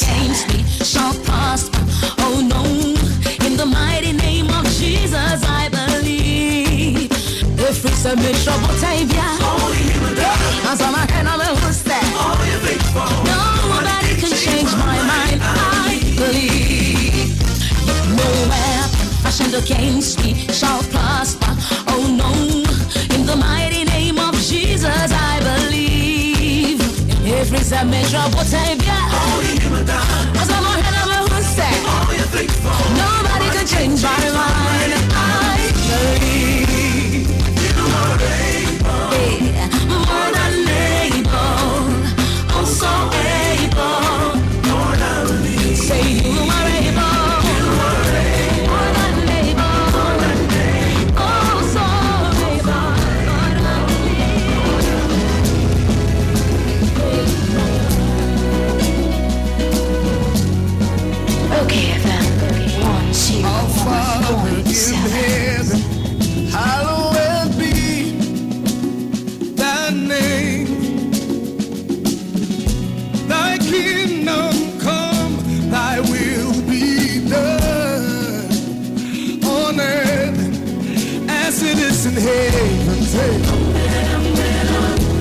against me shall prosper. Oh no, in the mighty name of Jesus I believe. If it's a mission, what I be? As I'm a head of a who's that? Nobody can change my mind. I believe. No weapon fashioned against me shall prosper. Oh no, in the mighty name of Jesus I believe. If it's a measure, what I be? As I'm a head of a who's that? Nobody can change my mind. I believe. You are able. Yeah, more than able. I'm so able. More than able. Say you are able. You are able. More than able. More than able. Oh, so able. More than able. Okay, FM. 1, 2, 1, 7. Hallowed be thy name. Thy kingdom come, thy will be done on earth as it is in heaven. Say,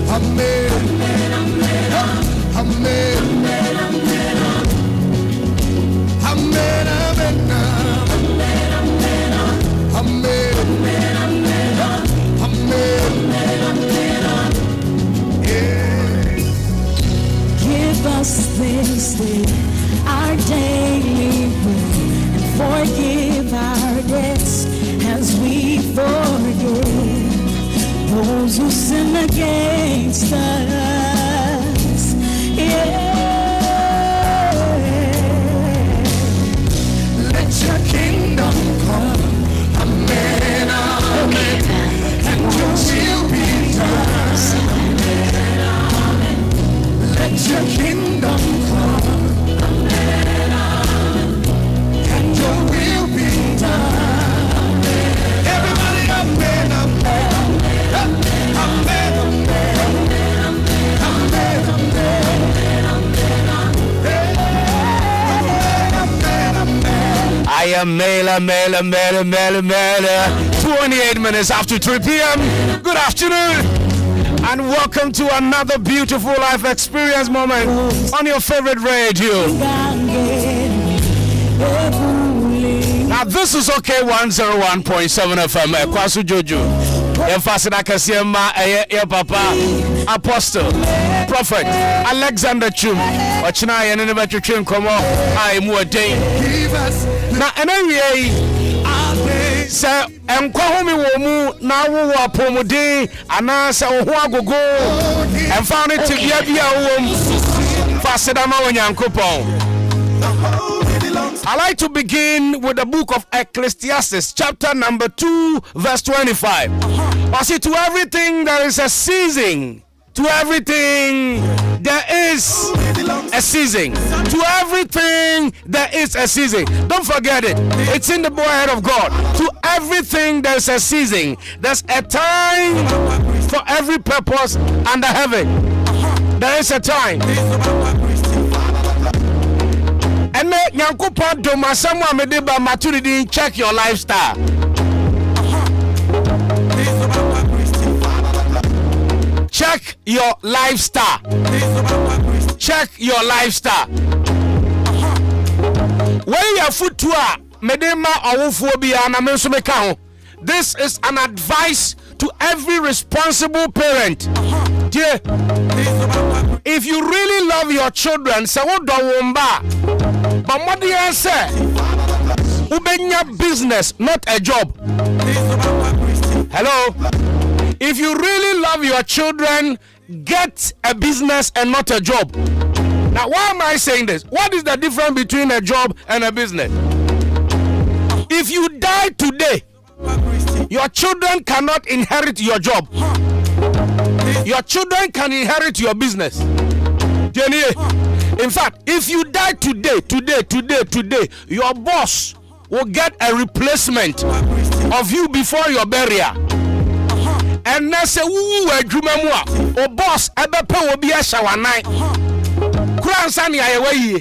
amen. Amen. Amen. Amen. Give us this day our daily bread, and forgive our debts as we forgive those who sin against us. Let your kingdom come. Amen. Amen. And your will be done. Let your kingdom come. Amen. And your will be done. Everybody, amen. Amen. Amen. I am male. 28 minutes after 3 p.m. Good afternoon. And welcome to another beautiful life experience moment on your favorite radio. Now this is okay 101.7 FM. Ekwanso Dwoodwoo. Emphasis Akasiema Papa Apostle Prophet Alexander Chum. Ochina yene betwetwe nkomo ai mu odin. Na anyway say enkwa homi wo mu na wo apomuden ana se wo ho agogo emfa ne tibia bia wo mu faseda ma wanyankopon. I like to begin with the book of Ecclesiastes, chapter number 2, verse 25. I see, to everything there is a season. To everything there is a season. To everything there is a season. Don't forget it. It's in the Word of God. To everything there's a season. There's a time for every purpose under heaven. There is a time. And make Nyankopon do masamo amedeba maturity. Check your lifestyle. Check your lifestyle. Check your lifestyle. When your foot to medema awufuobia na menso meka ho. This is an advice to every responsible parent. Yeah. If you really love your children, say what do womba. But what do you say? Ubenya business, not a job. Hello? If you really love your children, get a business and not a job. Now, why am I saying this? What is the difference between a job and a business? If you die today, your children cannot inherit your job. Your children can inherit your business. In fact, if you die today, your boss will get a replacement of you before your burial. And na say wu adwuma mu a o boss ebepa wo bia shawanai kuransa ne ayewa yie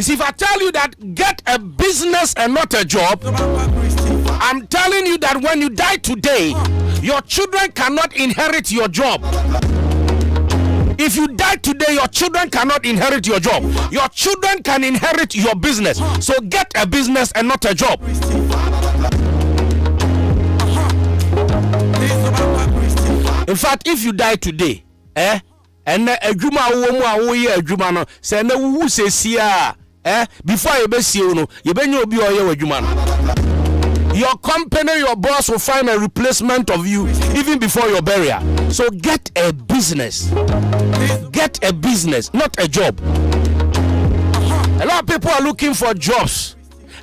You see, if I tell you that get a business and not a job, I'm telling you that when you die today, your children cannot inherit your job. If you die today, your children cannot inherit your job. Your children can inherit your business. So get a business and not a job. In fact, if you die today, and adwuma wo ye adwuma no say na wu sesia before you be see no you be nya obi oye adwuma no, your company, your boss will find a replacement of you even before your burial. So get a business. Get a business, not a job. A lot of people are looking for jobs.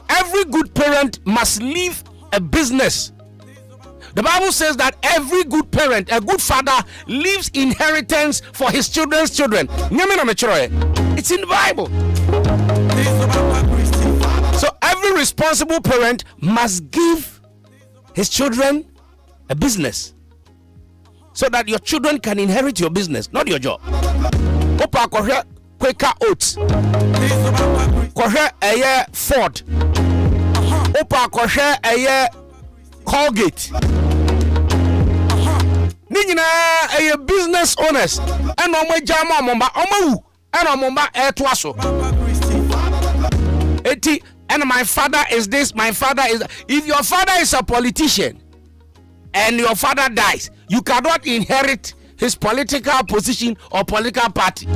Every good parent must leave a business. The Bible says that every good parent, a good father, leaves inheritance for his children's children. It's in the Bible. So every responsible parent must give his children a business so that your children can inherit your business, not your job. Opa Quaker Oats, Ford, Opa Colgate. Nina a business owners and on jama momba omawu and on momba twaso. Eti and my father is this, my father is that. If your father is a politician and your father dies, you cannot inherit his political position or political party.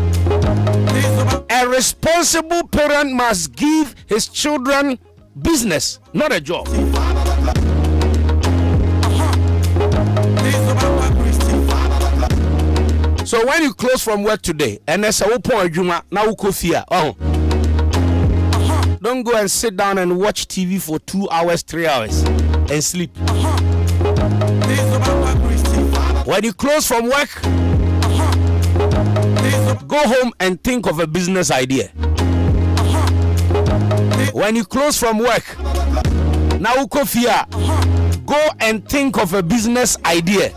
A responsible parent must give his children business, not a job. So when you close from work today and there's a open juma now fear. Don't go and sit down and watch TV for 2 hours, 3 hours and sleep. When you close from work, go home and think of a business idea. When you close from work, now fear, go and think of a business idea.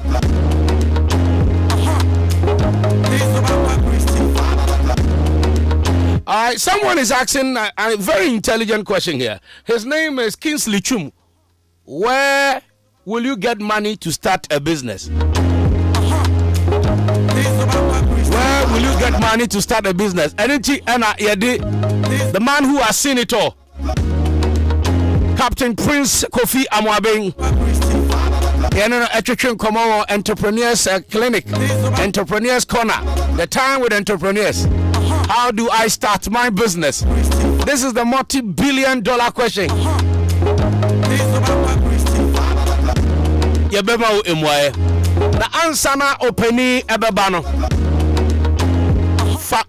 Someone is asking a very intelligent question here. His name is Kingsley Chum. Where will you get money to start a business? Where will you get money to start a business? The man who has seen it all, Captain Prince Kofi Amwabeng, Entrepreneurs Clinic, Entrepreneurs Corner, the time with entrepreneurs. How do I start my business? This is the multi-billion-dollar question. The answer na openi ebebano.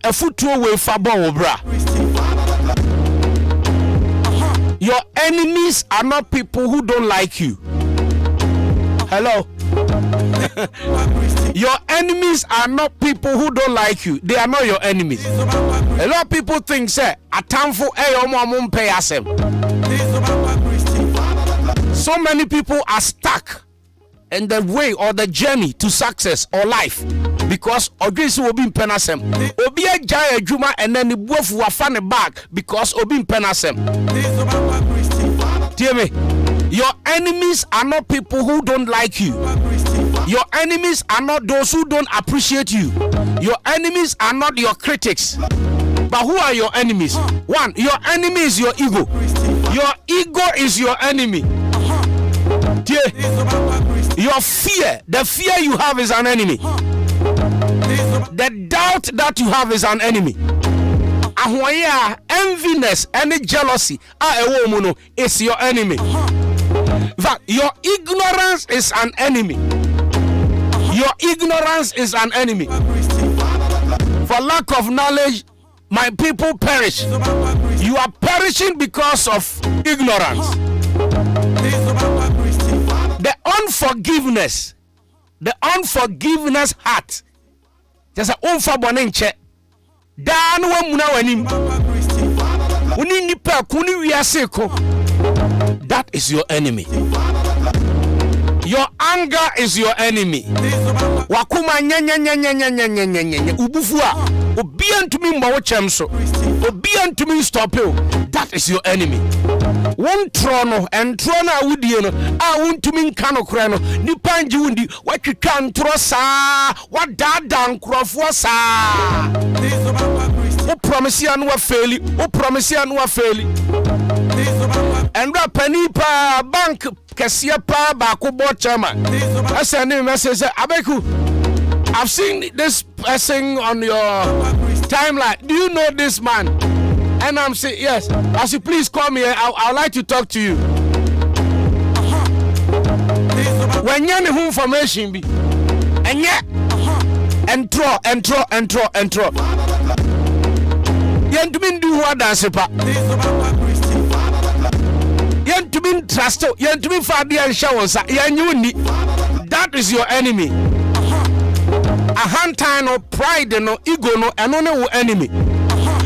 A footwo way fabon bra. Your enemies are not people who don't like you. Hello. Your enemies are not people who don't like you. They are not your enemies. A lot of people think say atamfo pay asem. So many people are stuck in the way or the journey to success or life because Odris will be in penasem. Obi a jaya juma and then the wolf will find a bag because Obi in penasem. Hear me? Your enemies are not people who don't like you. Your enemies are not those who don't appreciate you. Your enemies are not your critics. But who are your enemies? One, your enemy is your ego. Your ego is your enemy. Your fear, the fear you have is an enemy. The doubt that you have is an enemy. Enviness, any jealousy, is your enemy. In fact, your ignorance is an enemy. Your ignorance is an enemy. For lack of knowledge, my people perish. You are perishing because of ignorance. The unforgiveness heart. There's an unforgiveness. That is your enemy. Your anger is your enemy. Wakuma nye ubufua. Obian to me mbawo chemso. Obian to me stop you. That is your enemy. One trono and trona wudieno. Won't to me kano kreno. Nipanji wundi. What you can trosa. What dadan krofwasa. O promise ya nuwa faili. O promise ya nuwa faili. And penny pa bank Kesia pa baku board chairman. I send him a message. Abeiku, I've seen this person on your timeline. Do you know this man? And I'm saying yes. I said, please call me. I'd like to talk to you. When you're in information be and yet entro. You do what dance pa. To be trusted, you to be Fabi and showers. That is your enemy. A hand time no pride, no ego, no and no enemy.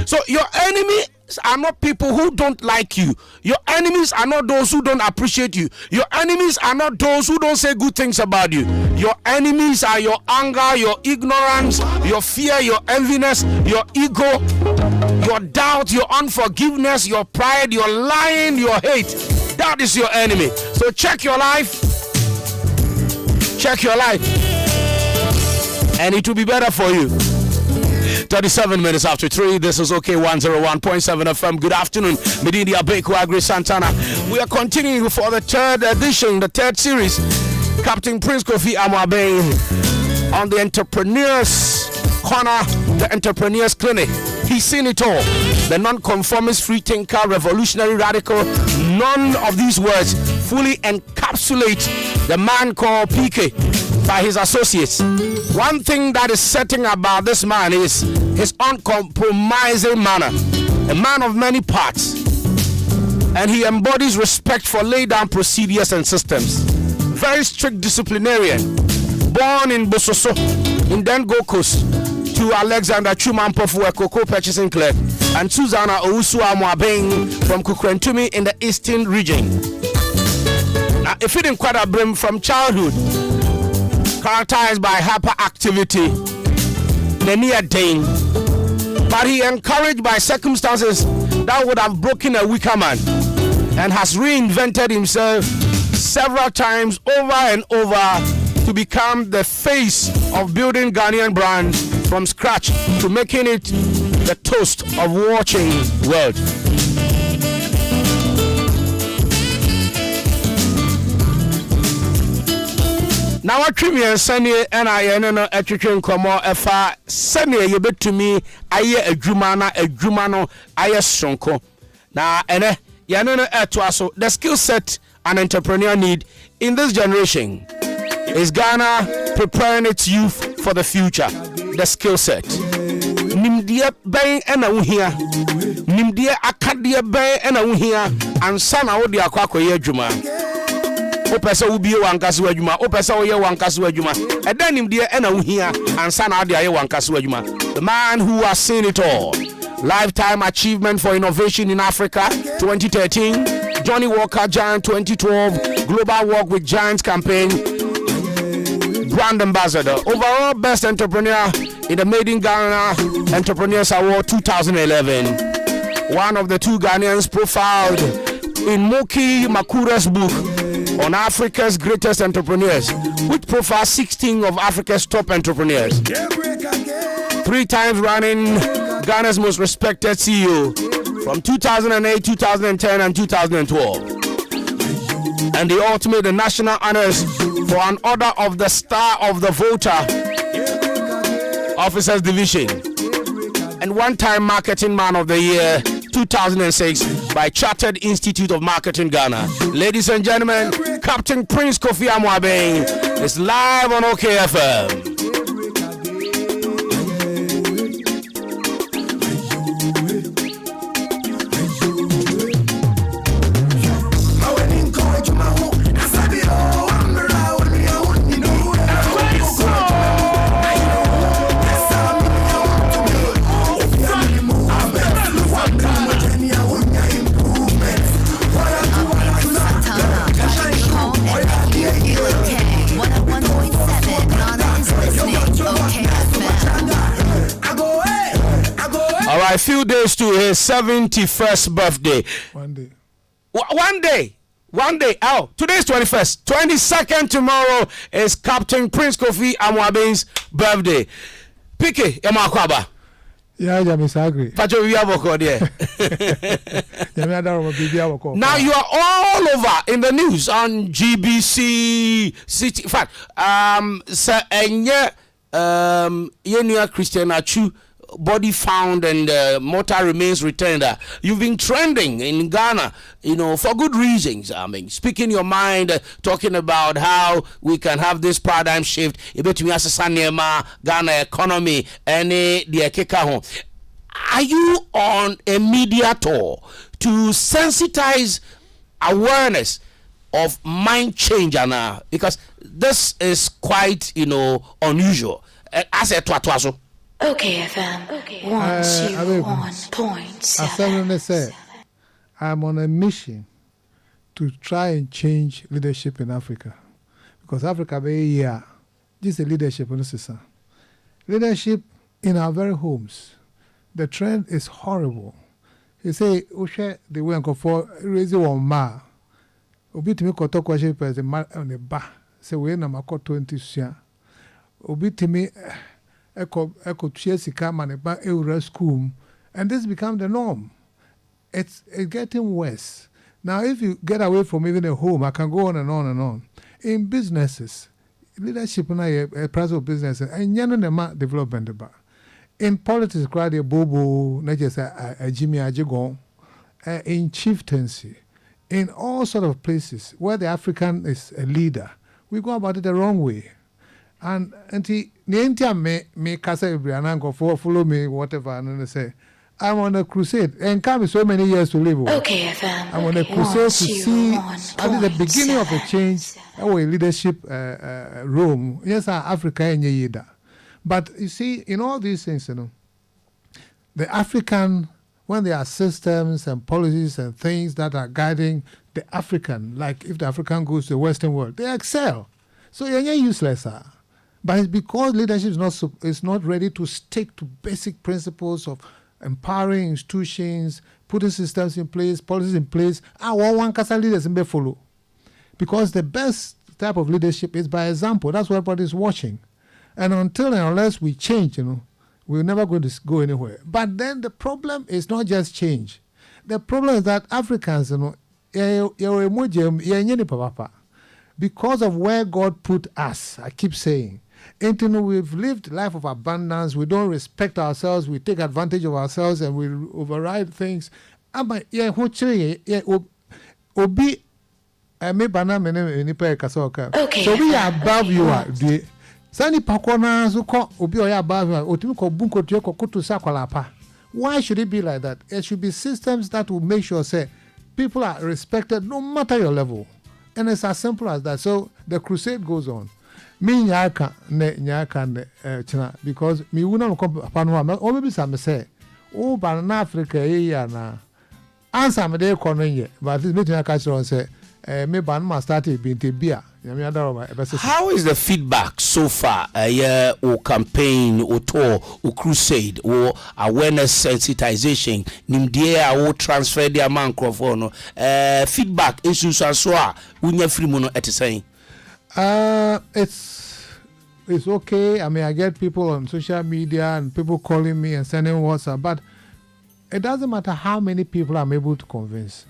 So your enemies are not people who don't like you. Your enemies are not those who don't appreciate you. Your enemies are not those who don't say good things about you. Your enemies are your anger, your ignorance, your fear, your enviness, your ego, your doubt, your unforgiveness, your pride, your lying, your hate. That is your enemy. So check your life. Check your life. And it will be better for you. 37 minutes after 3. This is OK 101.7 FM. Good afternoon. Medindi Abeiku Santana. We are continuing for the third edition, the third series. Captain Prince Kofi Amwabeng on the Entrepreneurs Corner, the Entrepreneurs Clinic. He's seen it all. The non-conformist, free thinker, revolutionary, radical. None of these words fully encapsulate the man called PK by his associates. One thing that is certain about this man is his uncompromising manner. A man of many parts. And he embodies respect for laid down procedures and systems. Very strict disciplinarian. Born in Bososo, in then Gold Coast, to Alexander Chuman Pofu Cocoa Purchasing Clerk and Susanna Owusu Amwabeng from Kukrentumi in the Eastern region. Now, if it didn't quite a brim from childhood, characterized by hyperactivity, near Dane, but he encouraged by circumstances that would have broken a weaker man and has reinvented himself several times over and over to become the face of building Ghanaian brand from scratch to making it the toast of watching world. Now what me and Sunny and I no atwetwe nkomo efa Sunny yebetumi aye adwuma na adwuma no aye sonko na ene ye no eto the skill set an entrepreneur need in this generation is Ghana preparing its youth for the future. The skill set. Nimdia bay ena uhia. Nimdia akadia bay ena uhia. Ansana odi akwako ye adwuma. Opesa ubie wankasi adwuma. Opesa oye wankasi adwuma. Eda nimdia ena uhia. Ansana odi aye wankasi adwuma. The man who has seen it all. Lifetime Achievement for Innovation in Africa 2013. Johnny Walker Giant 2012. Global Walk with Giants campaign. Brand Ambassador, overall best entrepreneur in the Made in Ghana Entrepreneurs Award 2011. One of the two Ghanaians profiled in Moki Makura's book on Africa's greatest entrepreneurs, which profiles 16 of Africa's top entrepreneurs. 3 times running Ghana's most respected CEO from 2008, 2010, and 2012. And the ultimate, the national honors for an Order of the Star of the Voter Officers Division, and one-time Marketing Man of the Year 2006 by Chartered Institute of Marketing Ghana. Ladies and gentlemen, Captain Prince Kofi Amwabeng is live on OKFM. Santana. a few days to his 71st birthday. One day. One day. Oh, today's 21st. 22nd tomorrow is Captain Prince Kofi Amwaben's birthday. Pike, Yamakwaba. Yeah, Jamisagri. Pacho, we have a code here. Now you are all over in the news on GBC City. In fact, Sir Enye Yenia Christian Achu body found and mortar remains returned. You've been trending in Ghana, for good reasons. I mean, speaking your mind, talking about how we can have this paradigm shift. Ghana economy, and the Are you on a media tour to sensitize awareness of mind change, Anna? Because this is quite, unusual. As a twatwazo. Okay, FM. 101.7. I'm on a mission to try and change leadership in Africa. Because Africa, this is leadership in the leadership in our very homes. The trend is horrible. You say, the way I for raise one ma. Obi to me koto question per the man on the bar. Say we na mako 20 sia. Obi to me eko chesi kama ne ba eura school, and this become the norm. It's getting worse. Now, if you get away from even a home, I can go on and on and on. In businesses, leadership na a price of business and nema development ba. In politics, crowd a bobo, not just a Jimmy Ajigon, in chieftaincy, in all sort of places where the African is a leader, we go about it the wrong way. And the India me kasa Brianango follow me, whatever, and then they say, I'm on a crusade, and come so many years to live. Okay, FM. I'm on a crusade to see at the beginning of a change, our leadership room. Yes, Africa and Yeda. But you see, in all these things, the African, when there are systems and policies and things that are guiding the African, like if the African goes to the Western world, they excel. So you're useless, sir. But it's because leadership is not ready to stick to basic principles of empowering institutions, putting systems in place, policies in place. One casa leaders may follow. Because the best type of leadership is by example. That's what everybody is watching. And until and unless we change, we're never going to go anywhere. But then the problem is not just change. The problem is that Africans, because of where God put us, I keep saying, we've lived life of abundance, we don't respect ourselves, we take advantage of ourselves and we override things. So we are above you. Why should it be like that? It should be systems that will make sure people are respected no matter your level. And it's as simple as that. So the crusade goes on. Me nyaka china because me wuna pano o maybe some say oh ban Africa na answer me dey kono but this meeting catch on say me ban ma start be bia. How is the feedback so far? Or campaign, or tour, or crusade, or awareness sensitization, nimdia or transfer the microphone. Feedback issues and so on. It's okay. I mean, I get people on social media and people calling me and sending WhatsApp, but it doesn't matter how many people I'm able to convince.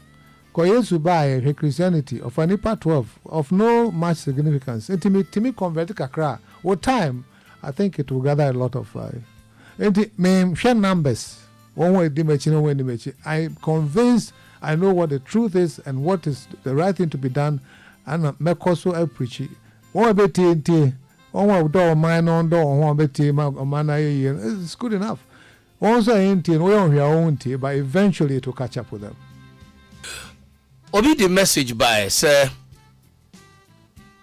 Because you buy a Christianity of an IPA 12 of no much significance. And to me convert kakra. With time, I think it will gather a lot of share numbers. I'm convinced I know what the truth is and what is the right thing to be done. And make also I preach it. It's good enough. Also, but eventually it will catch up with them. Obi the message by sir,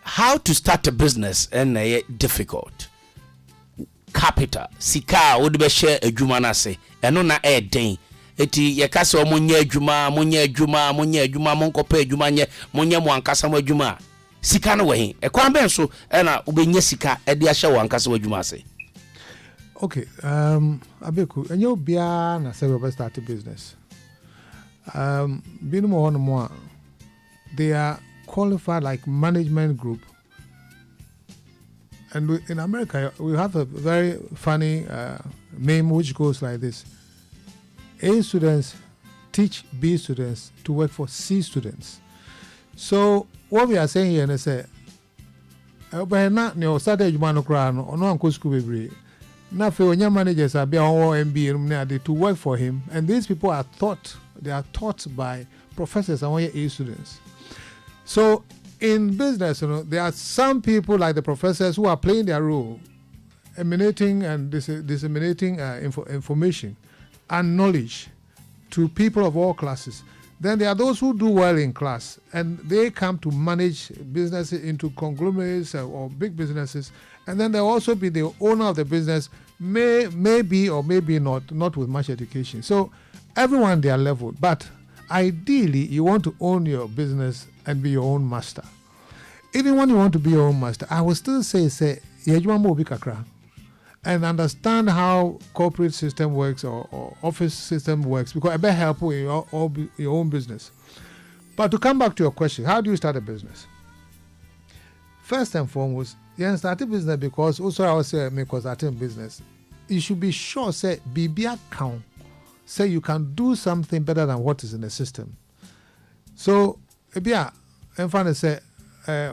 how to start a business and difficult. Capital, sika would be share a jumana say, and no na den. Eti yakasa munye juma monko pe juma nye munye mwankasa mwa juma. Sika no we. E kwan ben so na obenye sika e de ahye wankasa wa juma say. Okay, Abeiku, and you'll be a say start a business. Being more, they are qualified like management group. And in America, we have a very funny name which goes like this. A students teach B students to work for C students. So what we are saying here is say, started Jumano Crown or no uncle school baby. Now for your managers are be on MBA to work for him, and these people are taught by professors and A students. So in business, there are some people like the professors who are playing their role, emanating and disseminating information and knowledge to people of all classes. Then there are those who do well in class, and they come to manage businesses into conglomerates or big businesses. And then there will also be the owner of the business, maybe or maybe not with much education. So everyone their level, but ideally you want to own your business and be your own master. Even when you want to be your own master, I will still say and understand how corporate system works or office system works, because I bet help you in your own business. But to come back to your question, how do you start a business? First and foremost, you start a business because also I will say make a starting business. You should be sure say BB account say you can do something better than what is in the system. So ebia enfane say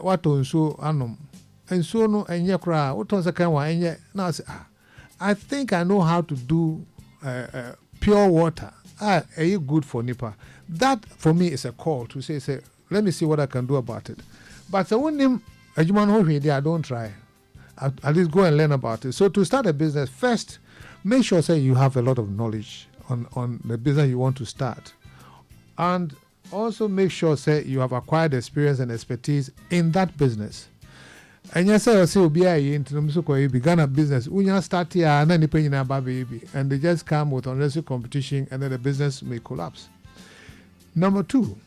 what nso anom nso no enye kra what on second one enye now say I think I know how to do pure water. Are you good for Nipa? That for me is a call to say let me see what I can do about it. But so when him I don't try. At least go and learn about it. So to start a business, first make sure say you have a lot of knowledge on the business you want to start, and also make sure say you have acquired experience and expertise in that business. And yes, I say you began a business. When you start here, and then baby, and they just come with unrealistic competition, and then the business may collapse. Number two,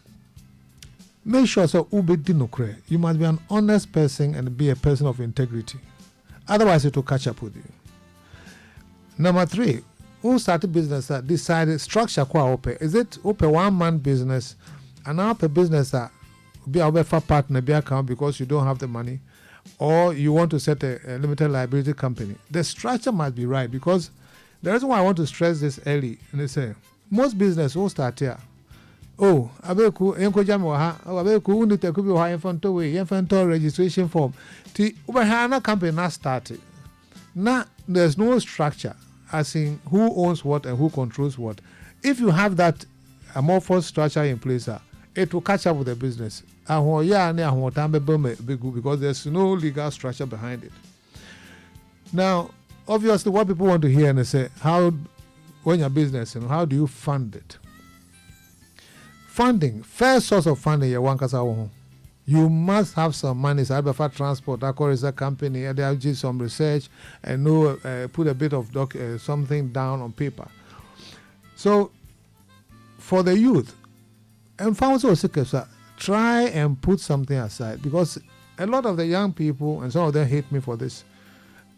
make sure so you must be an honest person and be a person of integrity. Otherwise, it will catch up with you. Number three, who started business decided structure is it open one-man business and now a business that be a partner be account because you don't have the money, or you want to set a limited liability company. The structure must be right, because the reason why I want to stress this early, and they say most business will start here. Oh, Abeiku Abeiku need to be high infantry registration form. The Ubahana company not started. Now there's no structure as in who owns what and who controls what. If you have that amorphous structure in place, it will catch up with the business. Because there's no legal structure behind it. Now, obviously, what people want to hear and they say, when your business, how do you fund it? Funding, first source of funding, you must have some money. So Alpha Transport, that is a company, and they have did some research and put a bit of something down on paper. So, for the youth, and try and put something aside, because a lot of the young people, and some of them hate me for this,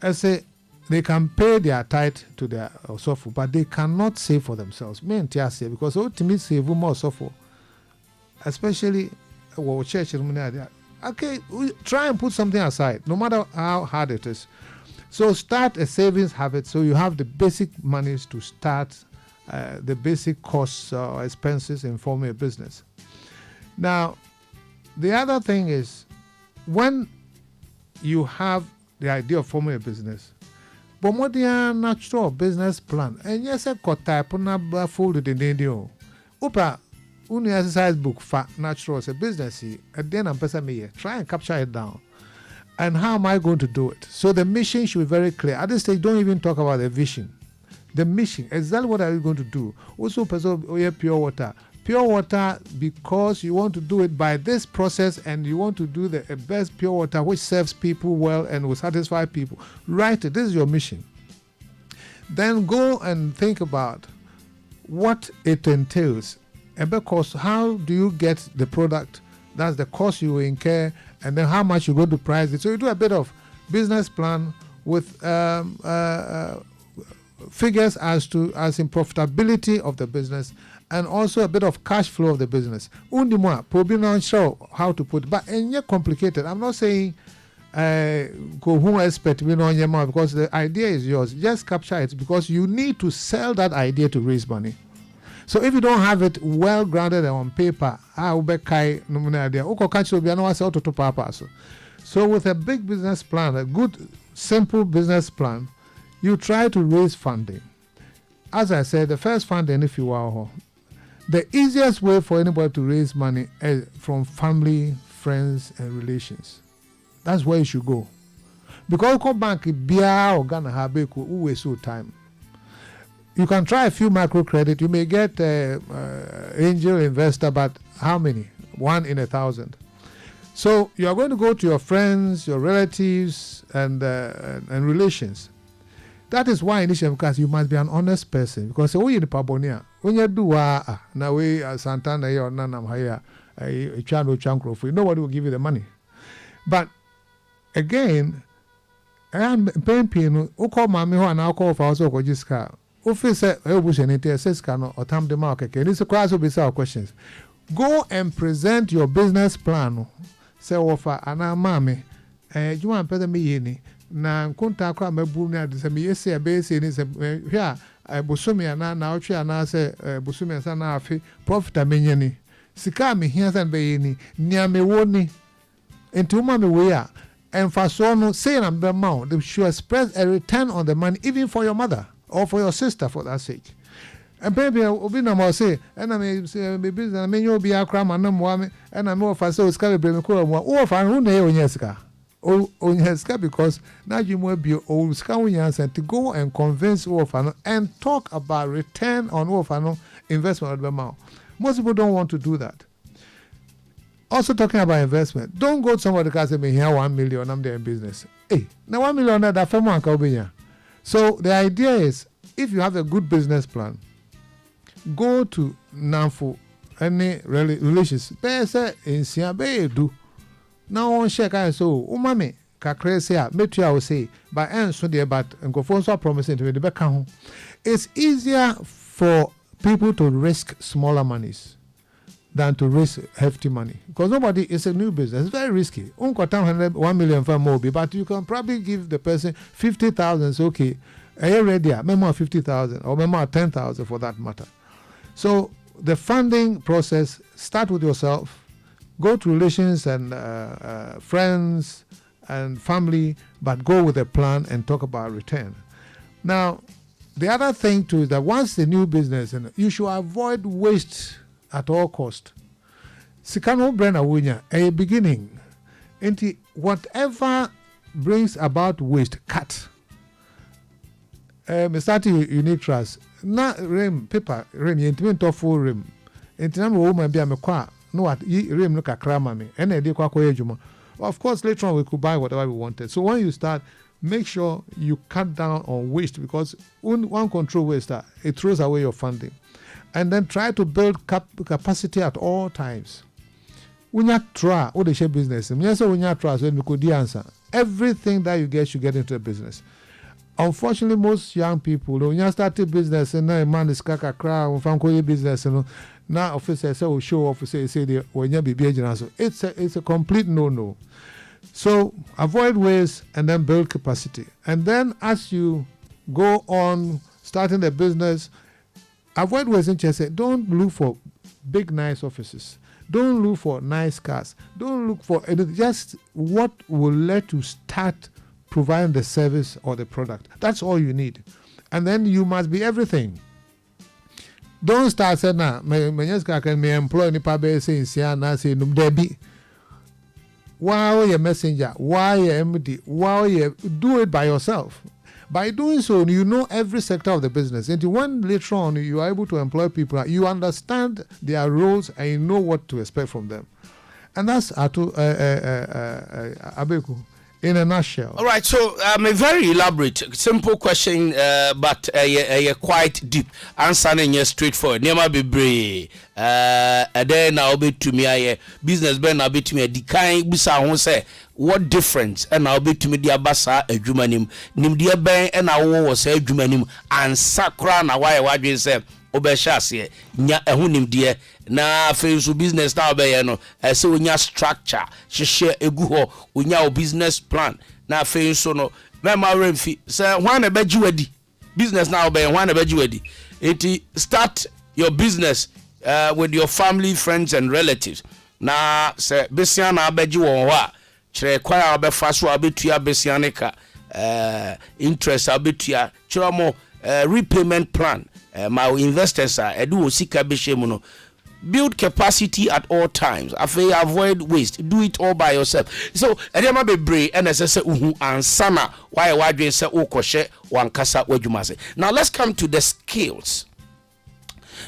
I say they can pay their tithe to their software, but they cannot save for themselves. Because ultimately save more software, especially church. Okay, try and put something aside, no matter how hard it is. So start a savings habit, so you have the basic monies to start the basic costs or expenses in forming a business. Now, the other thing is, when you have the idea of forming a business, but what the natural business plan, and yes, I got type on folded in the video. Upa, only exercise book for natural as a business, and then I'm try and capture it down. And how am I going to do it? So the mission should be very clear. At this stage, don't even talk about the vision. The mission, exactly what are you going to do? Also, pure water. Pure water, because you want to do it by this process, and you want to do the best pure water which serves people well and will satisfy people. Write it. This is your mission. Then go and think about what it entails. And because how do you get the product? That's the cost you will incur, and then how much you go to price it. So you do a bit of business plan with figures as in profitability of the business and also a bit of cash flow of the business. Undimwa, probably not sure how to put, but and yet complicated. I'm not saying go who expert me on your mouth because the idea is yours. Just capture it because you need to sell that idea to raise money. So if you don't have it well grounded on paper, so with a big business plan, a good simple business plan, you try to raise funding. As I said, the first funding, if you are, the easiest way for anybody to raise money is from family, friends, and relations. That's where you should go. Because bank bia or Ghana Abeiku who waste your time. You can try a few microcredit. You may get angel investor, but how many? 1 in 1,000. So you are going to go to your friends, your relatives, and relations. That is why initially, because you must be an honest person. Because when you pabonia, when you do na we Santana or Nanam haya, nobody will give you the money. But again, I'm paying pin. Uko mami ho na uko fa also ko jiska. Ufi se ebush enite seska no otam de market. This class will be some questions. Go and present your business plan. Say offer ana mami. You want pay me yeni. Na nkunta akwa mabu na de se me yesi abese ni se hia bosumi ana na otwe ana se bosumi asa na afi profit amenye ni. Sika me hia san be yeni. Nia me woni. Enti uma me we a and for so say na be amount they should express a return on the money even for your mother or for your sister for that sake. And baby obi na mo say and I me business me nyo bi akra ma na mo me and I me offer so ska be me ko mo o offer who na onya sika o onya sika because na you mo bi o ska onya sent to go and convince offer and talk about return on offer investment of the amount. Most people don't want to do that. Also talking about investment, don't go to somebody who say me here 1 million, I'm there in business. Hey, now 1 million that firm one can be here. So the idea is, if you have a good business plan, go to Namfu, any relations. Pesa in Siabe do. Now on share kind so umame kakre say metu I will say by end so there but and go for so promising to the back home. It's easier for people to risk smaller monies than to risk hefty money. Because nobody, it's a new business. It's very risky. 1 million for more, but you can probably give the person 50,000. So okay, are you ready? Memo 50,000 or memo 10,000 for that matter. So the funding process, start with yourself, go to relations and friends and family, but go with a plan and talk about return. Now, the other thing too is that once the new business, you should avoid waste at all cost. Sikano brand awunya a beginning. Enti whatever brings about waste, cut. Me start unique trust. Na rim paper rim yentimi full rim. Enti na me woman bia me kwa no what rim no kakra ma me. Ena dey kwa koye adwuma. Of course later on we could buy whatever we wanted. So when you start, make sure you cut down on waste because one control waste it throws away your funding. And then try to build capacity at all times. When you try, what they share business, when you try, so we could answer. Everything that you get, should get into a business. Unfortunately, most young people, when you start a business, and now a man is kaka crowd, from business, now officers say, show off, say when you be it's a complete no. So avoid waste and then build capacity. And then as you go on starting the business, avoid waste interest. Don't look for big, nice offices. Don't look for nice cars. Don't look for just what will let you start providing the service or the product. That's all you need. And then you must be everything. Don't start saying, nah, me employ any public saying, say, no, Debbie. Why you messenger? Why you MD? Why you do it by yourself? By doing so, you know every sector of the business. And when later on you are able to employ people, you understand their roles and you know what to expect from them. And that's Abeiku. in a nutshell. All right, so a very elaborate, simple question, but quite deep. Answering you straightforward. Nema be brave. Then I'll be to me. Business ben I'll be to me. The kind bisa who say what difference? And I'll be to me the abasa a jumanim. Nim the ben and I was a jumanim and sakra na why you say. Obeshase nya ehunim de na face business na obeye no se onya structure hye egu ho onya o business plan na face no mema remfi se hwan na beji wadi business na obeye hwan na beji wadi it start your business with your family, friends and relatives na se besia na beji wo ho a kire kwa obefa so abetua besia ne ka interest abetua kire mo repayment plan. My investors are edu sika behemu no build capacity at all times. Avoid waste. Do it all by yourself. So edema be brave and say uhu ansana why wadwen say ukoshe wankasa wadwuma say. Now let's come to the skills.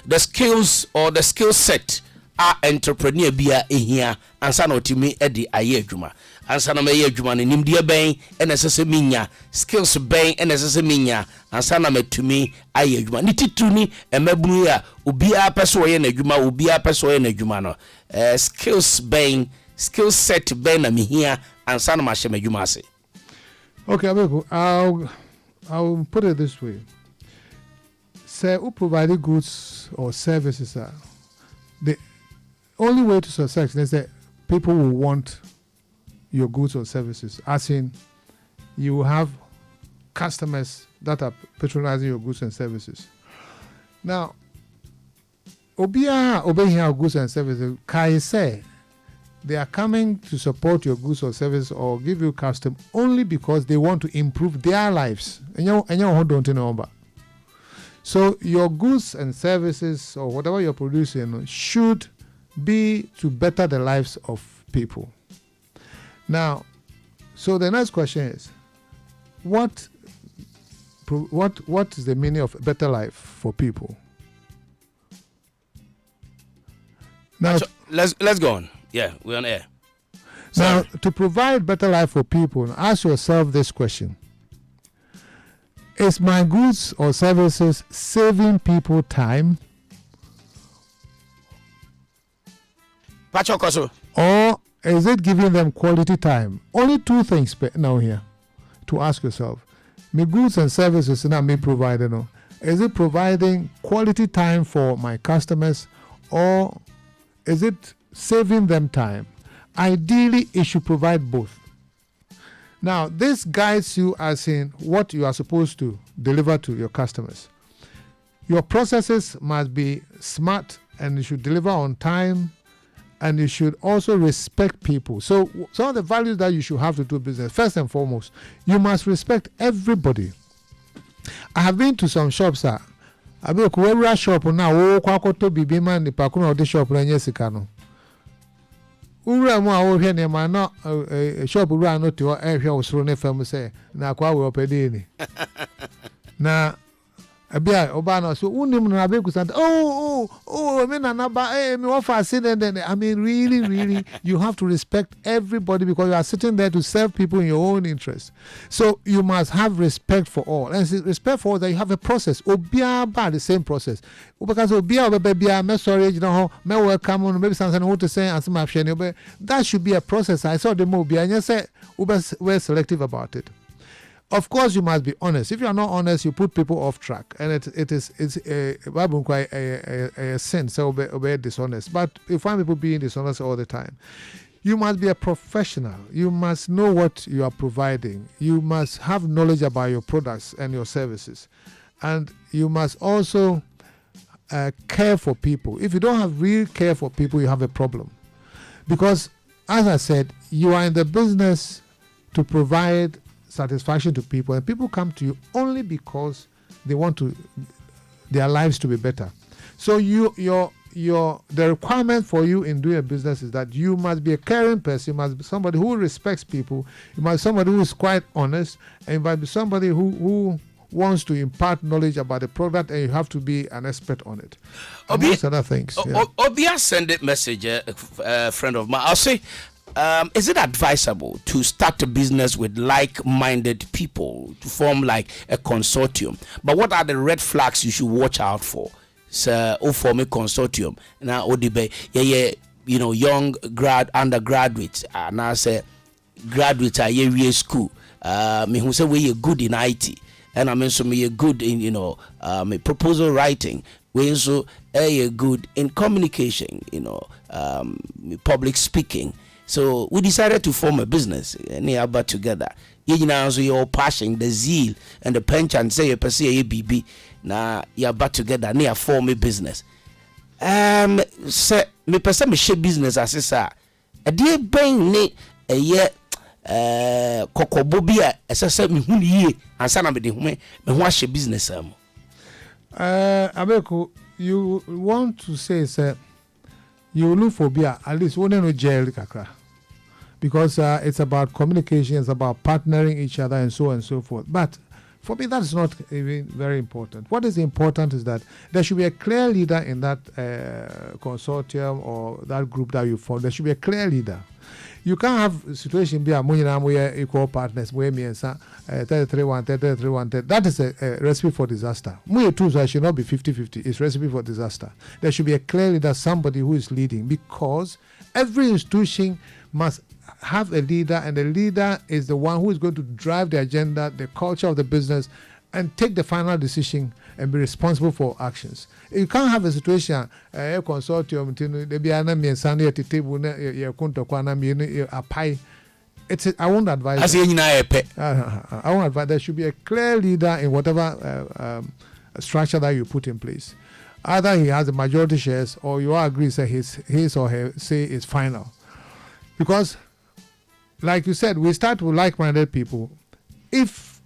The skills or the skill set are entrepreneur bia ehia ansana otimi edi aye adwuma. Ansana me ye adwuma ne nimde ben enesese minya skills ben enesese minya ansana metumi aye adwuma ni tituni emabunu ya obi a peso ye na adwuma obi a peso ye na adwuma no skills ben skill set ben na mihia ansana ma hye adwuma ase. Okay, Abeiku, I'll put it this way. Say who provide goods or services are the only way to success is that people will want your goods or services, as in you have customers that are patronizing your goods and services. Now, obeying your goods and services, can say they are coming to support your goods or services or give you custom only because they want to improve their lives. And you don't know about. So your goods and services or whatever you're producing should be to better the lives of people. Now, so the next question is, what is the meaning of a better life for people? Now, so let's go on. Yeah, we're on air. Now, to provide better life for people, ask yourself this question: is my goods or services saving people time? Or is it giving them quality time? Only two things now here to ask yourself. My goods and services now me provide. Is it providing quality time for my customers or is it saving them time? Ideally, it should provide both. Now, this guides you as in what you are supposed to deliver to your customers. Your processes must be smart and you should deliver on time. And you should also respect people. So some of the values that you should have to do business, first and foremost, you must respect everybody. I have been to some shops. Abeiku where shop now, kwakoto bibi man the pakuna of the shop lenye sikano. Ura mo awo hwe ne ma no shop ura no to ehwe osoro ne fam say na kwa we opede ni. Na Abia Obana so unim na Abeiku Santana. Oh, me na ba me offer accident. I mean, really, you have to respect everybody because you are sitting there to serve people in your own interest. So you must have respect for all. And respect for all that you have a process. Obia ba the same process. Because Obia obebia me sorry, you know, me welcome on maybe something what to say and some option. That should be a process. I saw the movie and you say we're selective about it. Of course, you must be honest. If you are not honest, you put people off track, and it's a sin. So be dishonest. But you find people being dishonest all the time. You must be a professional. You must know what you are providing. You must have knowledge about your products and your services, and you must also care for people. If you don't have real care for people, you have a problem, because as I said, you are in the business to provide satisfaction to people, and people come to you only because they want their lives to be better. So the requirement for you in doing a business is that you must be a caring person, you must be somebody who respects people, you must be somebody who is quite honest, and you must be somebody who wants to impart knowledge about the product, and you have to be an expert on it. Those other things. Obia send a message, friend of mine. I'll say is it advisable to start a business with like-minded people to form like a consortium? But what are the red flags you should watch out for? So, form a consortium now, young undergraduates, and I say graduates are year school. Me who say we are good in IT, and I mean so me good in proposal writing. We also good in communication, public speaking. So we decided to form a business nearby together. Your passion, the zeal, and the penchant say you pursue a BB. Now you're back together near form a business. Say me pursue me share business as a dear bang ne a year kokobobia as I said me huni and sana me de me wash business Abeiku, you want to say, sir, you look for beer, at least one no jail kakra. Because it's about communication, it's about partnering each other and so on and so forth. But for me, that's not even very important. What is important is that there should be a clear leader in that consortium or that group that you form. There should be a clear leader. You can't have a situation be a equal partners, 33-1. That is a recipe for disaster. It should not be 50-50. It's recipe for disaster. There should be a clear leader, somebody who is leading, because every institution must have a leader, and the leader is the one who is going to drive the agenda, the culture of the business, and take the final decision and be responsible for actions. You can't have a situation a consortium I won't advise. I won't advise. There should be a clear leader in whatever structure that you put in place. Either he has the majority shares, or you all agree that his or her say is final. Because, like you said, we start with like-minded people. If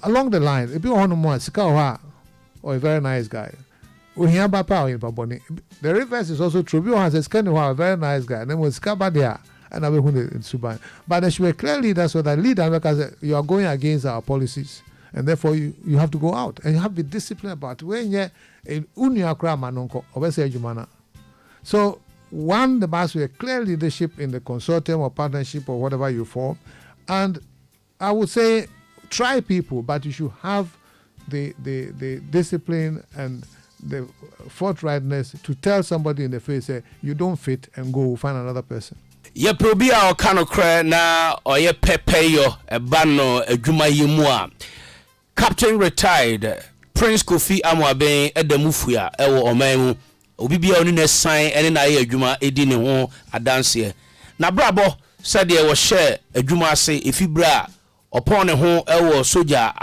along the line, if you want more or a very nice guy, we hear about power in Paboni. The reverse is also true. People has a very nice guy, and then we scaba there and I'll be in Suban. But there should be a clear leader, so that leader, because you are going against our policies, and therefore you have to go out and you have to be disciplined about it. When you're in Unia Kramanonko, obviously Jumana. So there must be a clear leadership in the consortium or partnership or whatever you form. And I would say try people, but you should have the discipline and the forthrightness to tell somebody in the face, say, you don't fit, and go find another person. Ye probia o kanokra na o ye pepeyo ebano adwuma yemua. Captain retired Prince Kofi Amoaben edamufua ewo omanmu. Obi bia oni na sign ene na ye adwuma edi ne ho adanse. Na brabo said ye wo share adwuma ase efibra upon ne ho ewo soja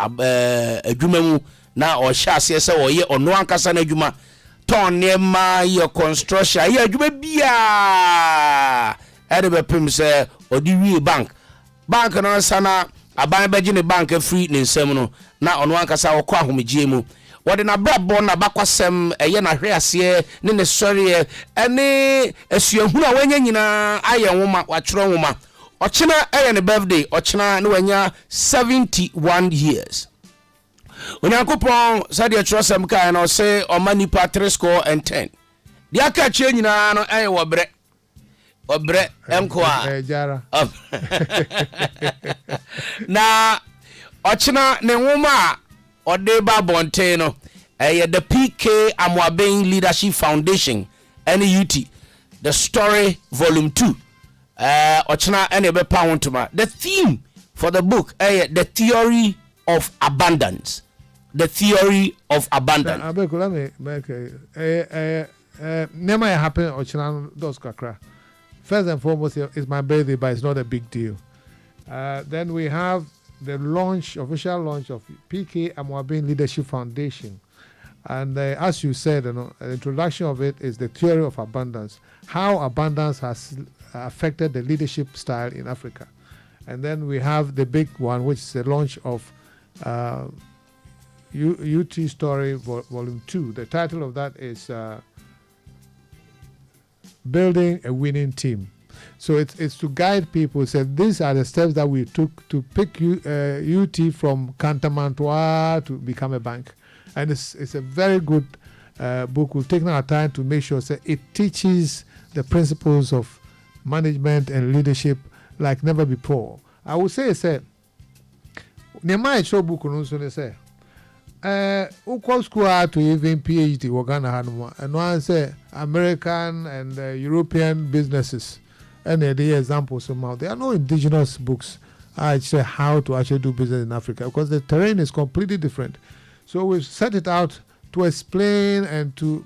adwuma mu na o hye ase se wo ye ono ankasa na adwuma ton ne ma ye construction ye adwuma bia Edebe pim say odi bank no sana aban beji ne bank free ne nsem no na ono ankasa wo kwa ahomegye mu wode na brabo na bakwasem eye na hwe ase ne sori ene asuahunu a wanya nyina aye nwoma wachiro nwoma ochina eye ne birthday ochina ne wanya 71 years onyankopon sade chirosem kai na say o manipa 310 dia aka chie nyina no eye wo bre obre emkoa jara na ochina ne nwoma ode ba bonte no the PK Amoaben Leadership Foundation NUT the story volume 2 ochina ene be pa wontoma. The theme for the book the theory of abundance. The theory of abundance. Abeiku, let me make never happen ochina dos kakra. First and foremost, it's my birthday, but it's not a big deal. Then we have the official launch of PK Amoaben Leadership Foundation. And as you said, the introduction of it is the theory of abundance, how abundance has affected the leadership style in Africa. And then we have the big one, which is the launch of UT Story Volume 2. The title of that is Building a Winning Team. So it's to guide people. So these are the steps that we took to pick UT from Cantamantois to become a bank. And it's a very good book. We've taken our time to make sure it teaches the principles of management and leadership like never before. I would say, Nema show book no so say uko school to even PhD Ghana hanuma and one say American and European businesses and the examples somehow there are no indigenous books I say how to actually do business in Africa because the terrain is completely different. So we've set it out to explain and to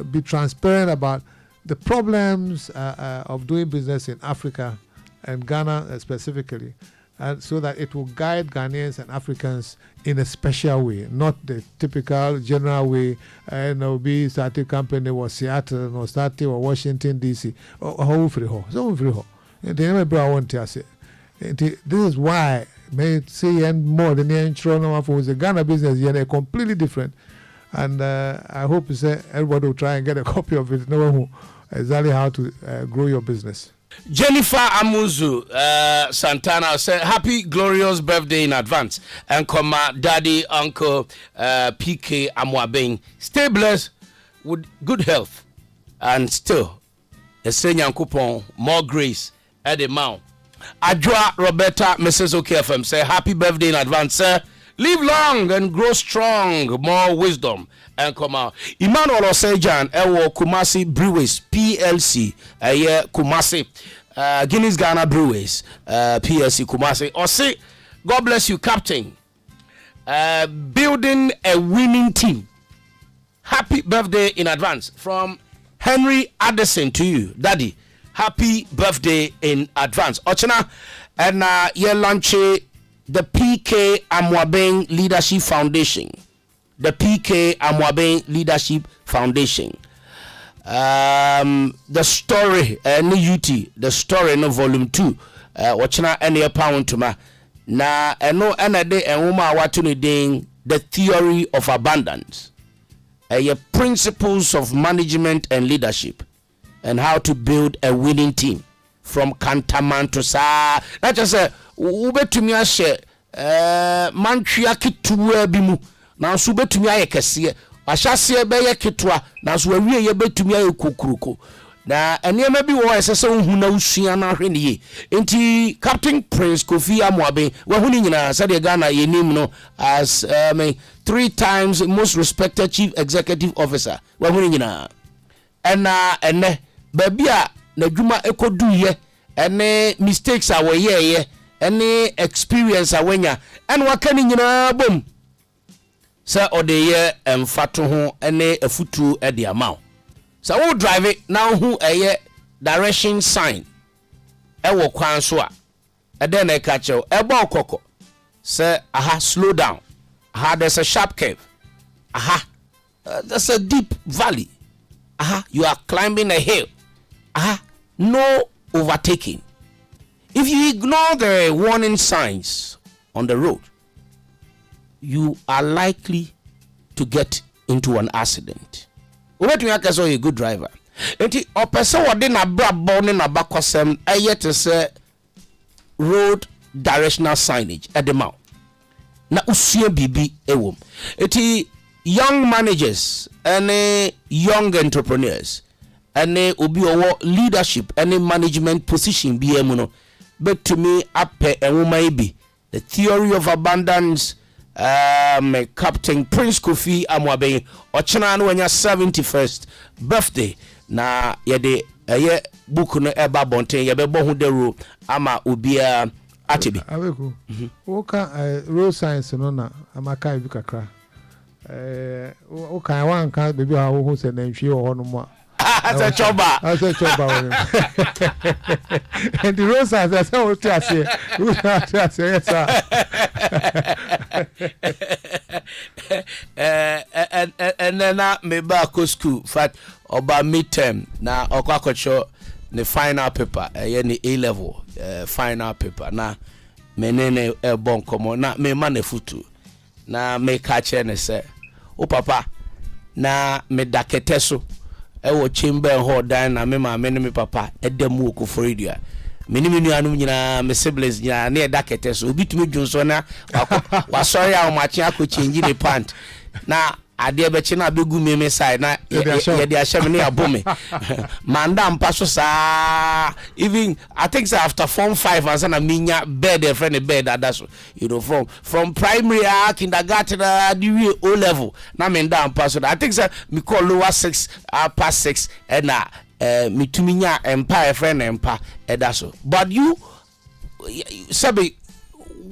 be transparent about the problems of doing business in Africa and Ghana specifically, and so that it will guide Ghanaians and Africans in a special way, not the typical general way. And will be starting company or Seattle or starting or Washington D.C. or home free ho, so free ho. They never brought one to say. This is why may say and more than the intro for the Ghana business. Yeah, they're completely different. And I hope everybody will try and get a copy of it. Know exactly how to grow your business. Jennifer Amuzu Santana said, happy glorious birthday in advance. And comma daddy, uncle PK Amwabeng. Stay blessed with good health. And still, a senior coupon, more grace at the mount. Adwa Roberta Mrs. OKFM say, happy birthday in advance, sir. Live long and grow strong, more wisdom. And come out. Emmanuel Osejan, Ewo Kumasi Breweries, PLC, Kumasi, Guinness Ghana Breweries, PLC Kumasi. Ose, God bless you, Captain. Building a winning team. Happy birthday in advance from Henry Addison to you, Daddy. Happy birthday in advance. Ochina, and ye launch the PK Amwabeng Leadership Foundation. The PK Amwabeng Leadership Foundation. The story, UT, the story, no volume 2. Wachina any pound to ma. Na no anade and woman watuni ding the theory of abundance. Principles of management and leadership, and how to build a winning team from Kantaman to Sa. Not just a ubetumi ashe mantria kituwe bimu. Na so betumi aye kese ahyase be ye ketwa na so awie ye betumi aye kokuruko na enema bi wo esese hu na usua na hwe ne enti Captain Prince Kofi Amwabe wa hu ni nyina sade Ghana yenim no as 3 times most respected chief executive officer wa hu ni nyina ene babia na dwuma ekodu ye ene mistakes a wo ye ene experience awanya ene wakani nyina bom say odeye emfato ho ene afutu e de amount. So we drive it now who a direction sign e wo kwan so a e den e catch e ba okoko say aha slow down, aha there's a sharp curve, aha there's a deep valley, aha you are climbing a hill, aha no overtaking. If you ignore the warning signs on the road, you are likely to get into an accident. What you are a good driver. Enti opese wode na brabo ne na bakosem ayete se road directional signage at the mouth. Na usue bibi ewom. Enti young managers and young entrepreneurs and obi owo leadership and management position bi emuno but to me ape enwoma bi the theory of abundance. Captain Prince Kofi Amwabeng ochina no anya 71st birthday na yede book no eba bonten ye be bo hu dero ama obia atibi Abeiku woka road science no na amaka bi kakra woka wan ka bebi ha wo se na nhwe ho no mo as a choba and the road science I say what you say yes and then me back to school fact oba midterm na okwakocho the final paper any A level final paper na menene bon komo na me ma na futu na me ka che ne se o papa na me dakete so e wo chamber ho dan na me ma me ne me papa edemu okoforidia meni anu nyina me siblings nyina na dakete so obi tumi dwonso na wa sorry a o machi akọ change the pant na ade be chi na begu me side na ye de ahye me na abome manda mpaso sa even I think so after form 5 and na minya bed a friend bed that so you know from primary kindergarten the O level na me nda mpaso I think so me call lower 6 past 6 and na me tuminya empire friend empa that so but you sabi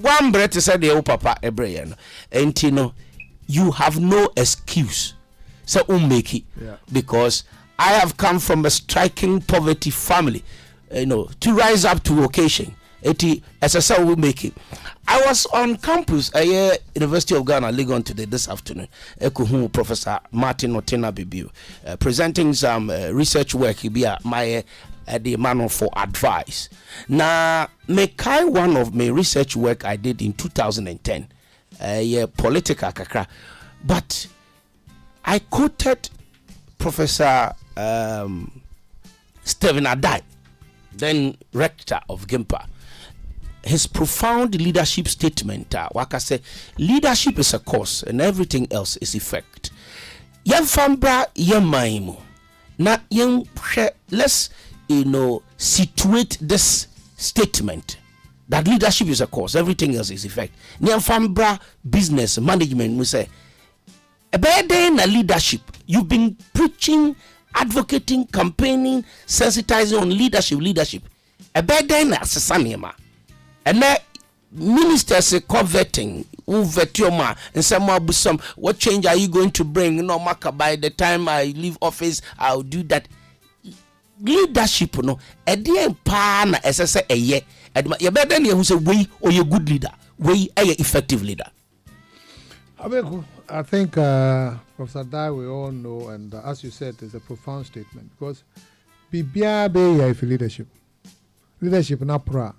one breath said the papa ebre no entino you have no excuse. So make it because I have come from a striking poverty family, to rise up to occasion. As I said, we make it. I was on campus at University of Ghana, Legon today this afternoon. Professor Martin Otena Bibiu presenting some research work. He be my the manual for advice. Now, make one of my research work I did in 2010. Political kakra, but I quoted Professor Stephen Adai, then rector of Gimpa, his profound leadership statement. Waka say, leadership is a cause and everything else is effect. Yan fambra yan maimu. Na yan let's situate this statement. That leadership is a cause, everything else is effect. Niamfambra business management, we say, a bad day in a leadership. You've been preaching, advocating, campaigning, sensitizing on leadership. A bad day in a sesanima. And then ministers coveting, uvetioma, and some what change are you going to bring? No, Maka, by the time I leave office, I'll do that. Leadership, a dear pana, as I say, a year. You better than who say we or you good leader, we are effective leader. Abeiku, I think Professor Dai, we all know, and as you said, it's a profound statement because Bibia be leadership. Leadership not pra.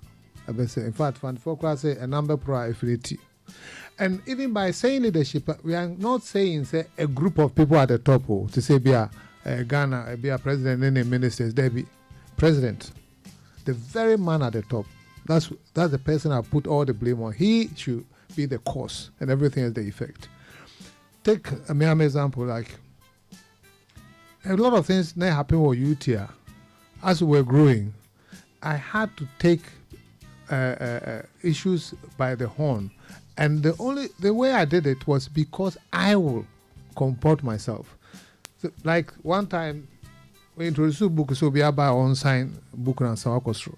In fact, for say a number pra affiliate. And even by saying leadership, we are not saying say a group of people at the top to say be a Ghana, be a president, and any ministers, there be president. The very man at the top. That's the person I put all the blame on. He should be the cause and everything is the effect. Take a mere example, like a lot of things that happen with youth here. As we were growing, I had to take issues by the horn. And the way I did it was because I will comport myself. So, like one time, we introduced a book, so we have our own sign book and Sawakostro.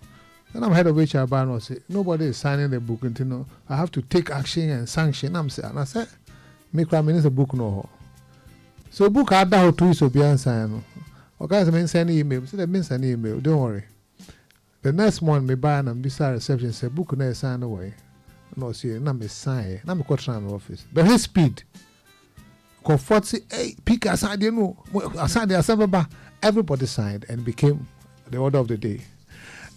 Then I'm head of HR Bar and say, nobody is signing the book until I have to take action and sanction. And I said, make a minister book no. So book had that 2 weeks of beyond sign. Okay, I mean send email. So they means an email. Don't worry. The next one me buy and beside reception say book no sign away. No see, na me sign. Na me go try my office. But his speed. Comfort say, hey, pick aside aside the assembly. Everybody signed and became the order of the day.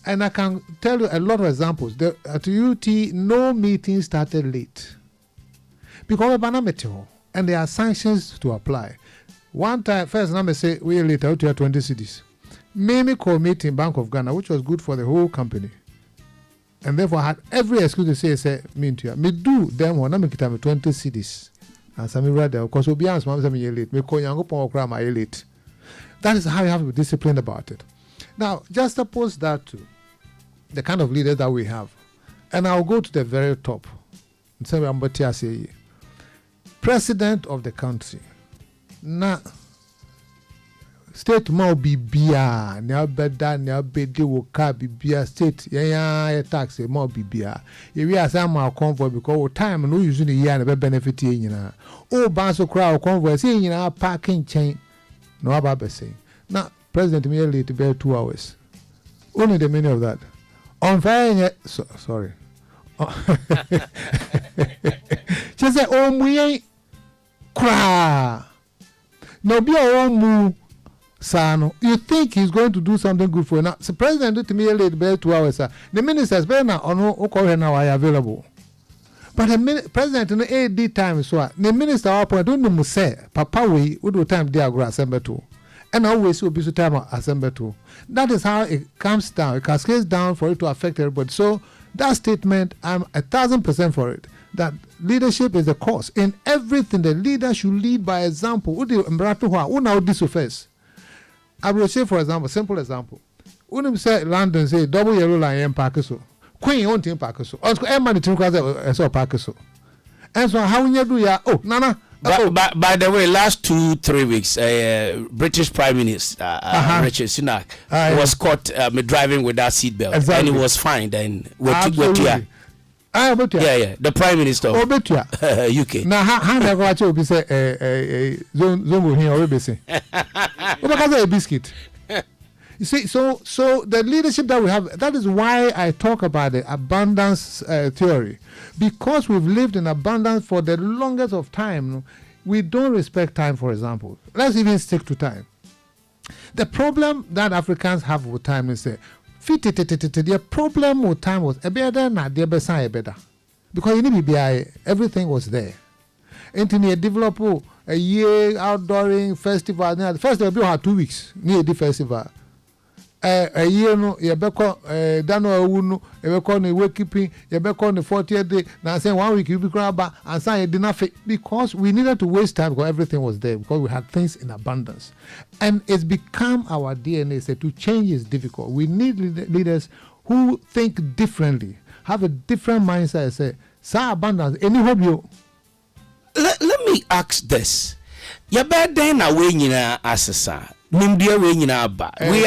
And I can tell you a lot of examples. At UT, no meeting started late. Because and there are sanctions to apply. One time, first, let me say, we late out here 20 cities. Mimi called meeting Bank of Ghana, which was good for the whole company. And therefore, I had every excuse to say, me to you. Me do them one, I'm going 20 cities. And some rather, because we'll be honest, I'm late. Me call young up late. That is how you have to be disciplined about it. Now, just oppose that to the kind of leaders that we have. And I'll go to the very top. President of the country. Now, state mau bibia, nya beda, nya bede woka bibia state, ya tax mau bibia. We are some our convoy because time no using the year and benefit you. Oh, banso crowd convoy, saying you know, parking chain. No about saying. Now, President merely to bear 2 hours. Only the meaning of that. On fire, sorry. She said, oh, we ain't cry. No, be our own move, son. You think he's going to do something good for you? Now, the president do to me late bear 2 hours. The ministers better now, or no, okay, now I available. But the president in the AD time, so the minister, I don't know, say, Papa, we would do time there, go assemble too. And always will be so time assemble too. That is how it comes down. It cascades down for it to affect everybody. So that statement, I'm 1,000% for it. that leadership is the cause. In everything, the leader should lead by example. Who do first? I will say, for example, simple example. When say London say double yellow line park so. Queen on team park so. Also, everybody think as a park so. And so how you do ya? Oh, Nana. By the way, last 2-3 weeks, British Prime Minister Richard Sunak was caught driving without seatbelt, and he was fined. And yeah, the Prime Minister of UK. Now, how do I go to say zone here or say? Because a biscuit. You see, so the leadership that we have, that is why I talk about the abundance theory. Because we've lived in abundance for the longest of time, we don't respect time, for example. Let's even stick to time. The problem that Africans have with time is the problem with time was better. Because you need to be everything was there. Until you develop a year outdooring festival. The festival will have 2 weeks near the festival. A year no yebeko dano awu no yebeko no wakekeeping yebeko no 40th day na say 1 week you be grab and say did not fit because we needed to waste time because everything was there because we had things in abundance, and it's become our DNA. Say to change is difficult. We need leaders who think differently, have a different mindset. Say sa abundance any hope you. Let me ask this. You better na we nyina asesa. We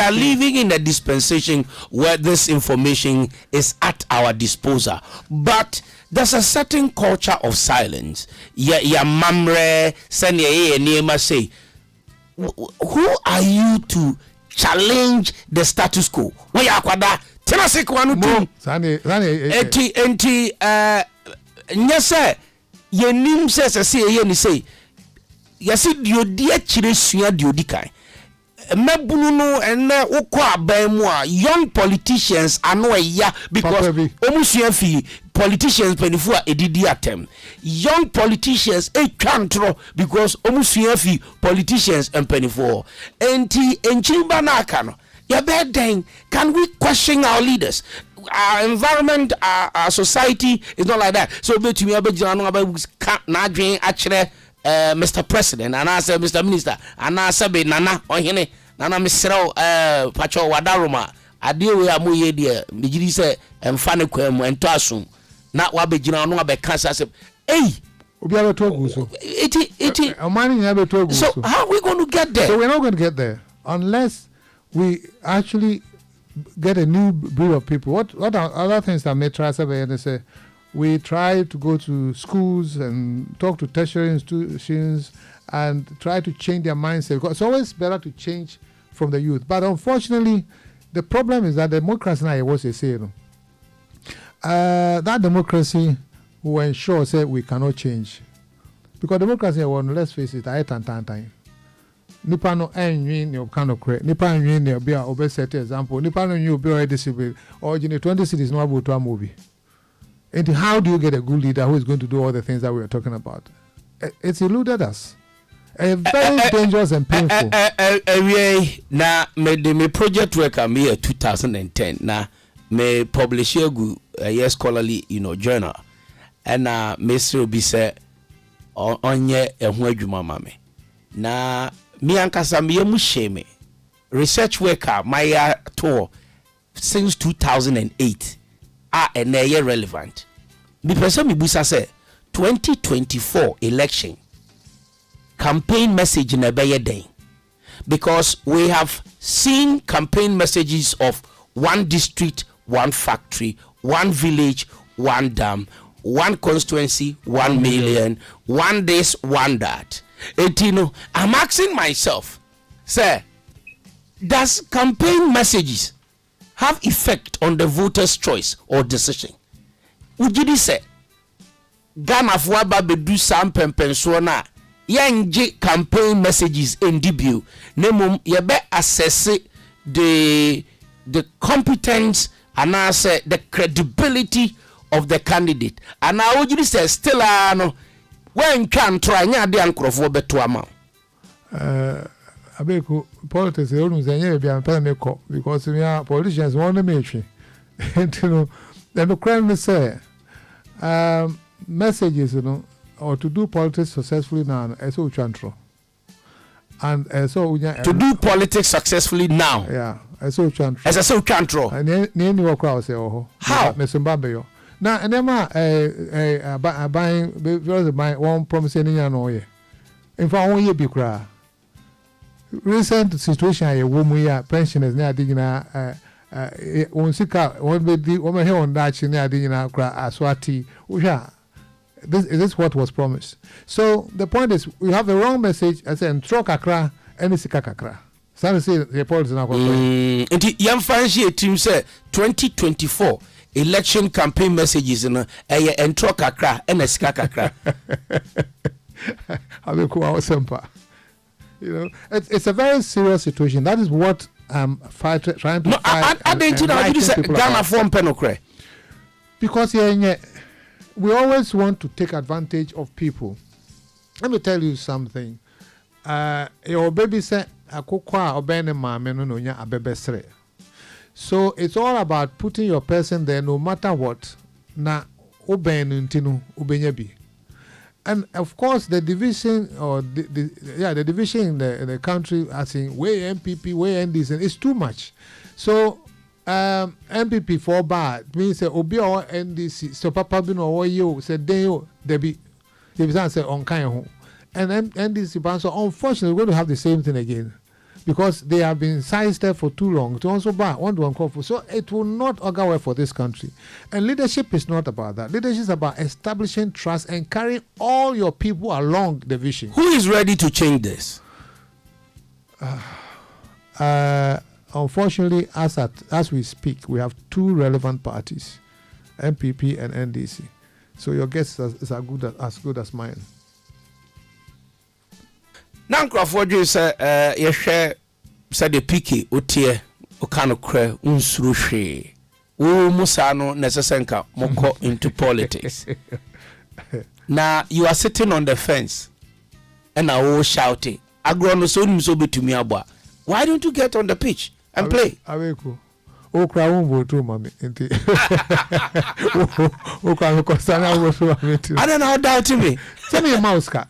are living in a dispensation where this information is at our disposal, but there's a certain culture of silence. Ya mamre say, who are you to challenge the status quo? We are kwada tenase kwanu tu. Enti nyese ye nim se ye ni say. Yasi diodi chire sua diodi kai. Mebunu and young politicians are no because almost politicians before a DD attempt. Young politicians a control because almost politicians and penny for and can we question our leaders? Our environment, our society is not like that. So between actually Mr. President, and I said Mr. Minister, and I said Nana Ohine, Nana Mr. Pacho Wadaruma, I deal with Amuye dear, Mijiri say, and Fanny Quem and Tassum, not Wabijina, no be cancer. Hey, so how are we going to get there? So we're not going to get there unless we actually get a new breed of people. What are other things that may try to say? We try to go to schools and talk to tertiary institutions and try to change their mindset. Because it's always better to change from the youth. But unfortunately, the problem is that democracy now was a say. That democracy will ensure say we cannot change. Because democracy, let's face it, I time. Nipa no enwin ne kind of correct. Nipa enwin ne be a obesity example. Nipa no you be already disabled. Or in 20 cities no about to a movie. And how do you get a good leader who is going to do all the things that we are talking about? It's eluded us. Very dangerous and painful. Now, me project work am here 2010. Now, me publish a scholarly, journal. And me still be said onye ehun adwuma mame. Na me ankasa me mu shame. Research worker my tour since 2008. And they are relevant. Because me busa say 2024 election campaign message in a day. Because we have seen campaign messages of one district, one factory, one village, one dam, one constituency, 1 million, one this, one that. I'm asking myself, sir, does campaign messages have effect on the voter's choice or decision? Would you say Ghana for do some pempensona yanji campaign messages in debut nemum yebe assess the competence and answer the credibility of the candidate, and now would you say still no when can try nya de ankrofo beto ama Abeiku politics they always say be am pay because we are politicians want to make and the crime say messages, or to do politics successfully now, so chantro. And so to do politics successfully now. Yeah, so chantro. As I so chantro. And then you walk out say, oh, how? Mesumbabe. Now, and then buying one promising in in fact, 1 year be cry. Recent situation, a woman, pensioners near Digina, one sick out, one baby, woman here on Dutch near Digina, Aswati, This is what was promised. So the point is, we have the wrong message. I said, "Throw kakra, any sikakakra." So say the politics now. And young fancy team said 2024 election campaign messages and throw kakra and a sikakakra. Abeiku Santana. It's a very serious situation. That is what I'm trying to fight. I didn't know you said Ghana form penokre. Because we always want to take advantage of people. Let me tell you something. Your baby said, so it's all about putting your person there no matter what. And of course, the division or the division in the country, as in way MPP, way NDC, is too much. So MPP for bad means obi or NDC. So Papa Bino or you said they be say on kind and NDC. So unfortunately, we're going to have the same thing again because they have been sidestepped for too long. To also bad one to uncall for. So it will not go well for this country. And leadership is not about that. Leadership is about establishing trust and carrying all your people along the vision. Who is ready to change this? Unfortunately, as we speak, we have two relevant parties, MPP and NDC. So your guess is as good as mine. Now, Crawford, you say, you share, said the picky, utie, ukano kre, unsurushi. Musano nesesenka moko into politics. Now, you are sitting on the fence and I will shouting. Agrono so nimso to me abwa. Why don't you get on the pitch and play? Abeiku. O crowd won't go mommy. I don't know how doubting me. Tell me a mouse car.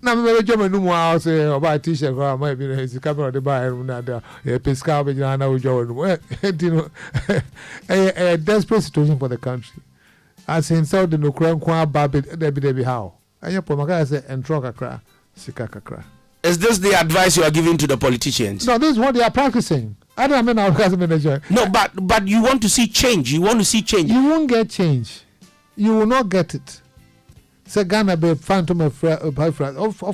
Now, I'm German no more house or buy a t-shirt or might be his camera to buy a pesca, but I know a desperate situation for the country. As in South the Ukraine, Debbie how. And your Pomaka said, and Trokakra, Sikakakra. Is this the advice you are giving to the politicians? No, this is what they are practicing. I don't mean our manager. No, but you want to see change. You want to see change. You won't get change. You will not get it. Say Ghana be phantom of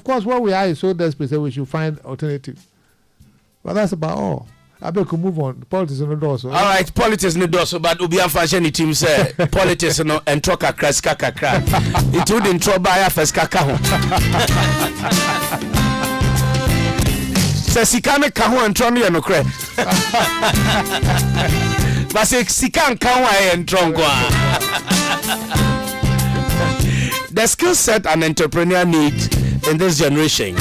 course, where we are is so desperate that we should find alternative. But that's about all. I bet we move on. Politics in the door. So. All right, politics in the door. So, but Ubian fashion team say politics no and talk a crash kakakra. It wouldn't throw by a first kakaho. Say Sikane kaho and Tronny and Okre. But say Sikan kawa and Trongwa. The skill set an entrepreneur needs in this generation,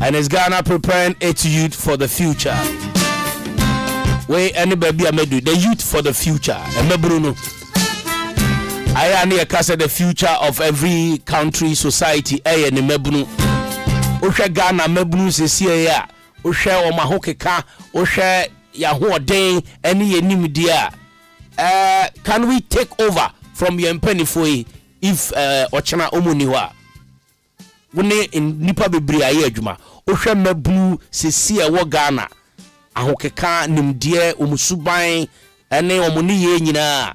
and is Ghana preparing its youth for the future. Where anybody do the youth for the future. And Bruno, I am here the future of every country, society. And Mebunu, Osha Ghana Mebunu se ya, Osha o mahokeka, Osha Yahoo Day, any media. Can we take over from your penny for if ochana omuniwa wone in nipa bebre aye adwuma ohwe mablu sesi e wo Ghana ahokeka nimdie omusuban ene omuni ye nyina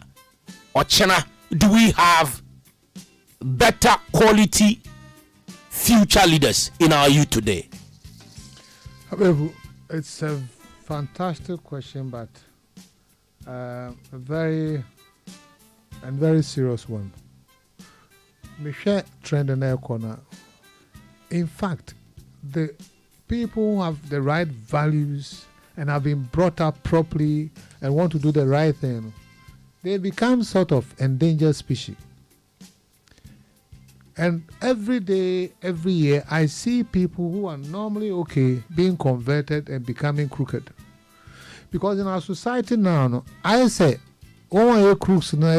ochana, do we have better quality future leaders in our youth today? It's a fantastic question, but a very serious one. Michelle trend in their corner. In fact, the people who have the right values and have been brought up properly and want to do the right thing, they become sort of endangered species. And every day, every year, I see people who are normally okay being converted and becoming crooked. Because in our society now, I say, one crooks no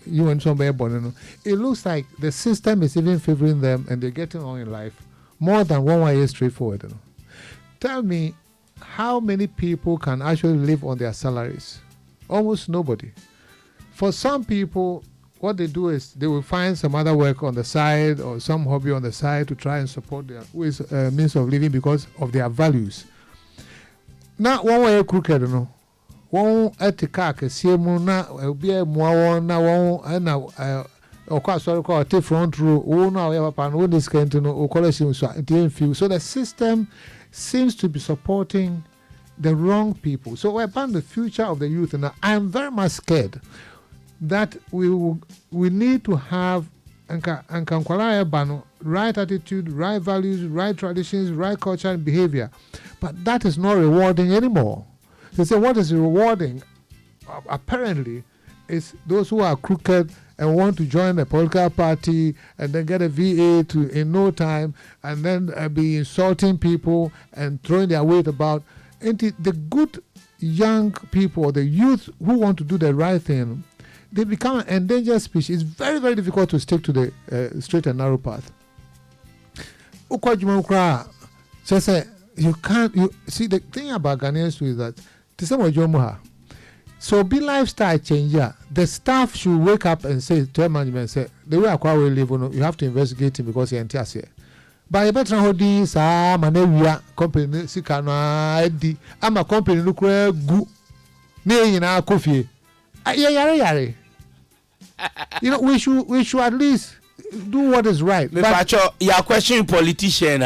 you and somebody born. It looks like the system is even favoring them and they're getting on in life more than one straightforward. You know. Tell me, how many people can actually live on their salaries? Almost nobody. For some people, what they do is they will find some other work on the side or some hobby on the side to try and support their means of living because of their values. Now, one way crooked, you know. One at the car, Siemu, now, be a more now, and now, of course, call a front row, oh, now, ever pan, when this can to know, collection, so the system seems to be supporting the wrong people. So we're about the future of the youth, and I'm very much scared that we need to have right attitude, right values, right traditions, right culture and behavior. But that is not rewarding anymore. They say what is rewarding, apparently, is those who are crooked and want to join a political party and then get a VA in no time and then be insulting people and throwing their weight about. And the good young people, the youth who want to do the right thing, they become an endangered species. It's very, very difficult to stick to the straight and narrow path. You can't. You see, the thing about Ghanaians is that so be lifestyle changer. The staff should wake up and say to management, say the way I live, you have to investigate him because you're here. But I better hold this manewia company sikana edi. I'm a company look good. Ne na coffee. Yare. You know, we should at least do what is right. But your question politician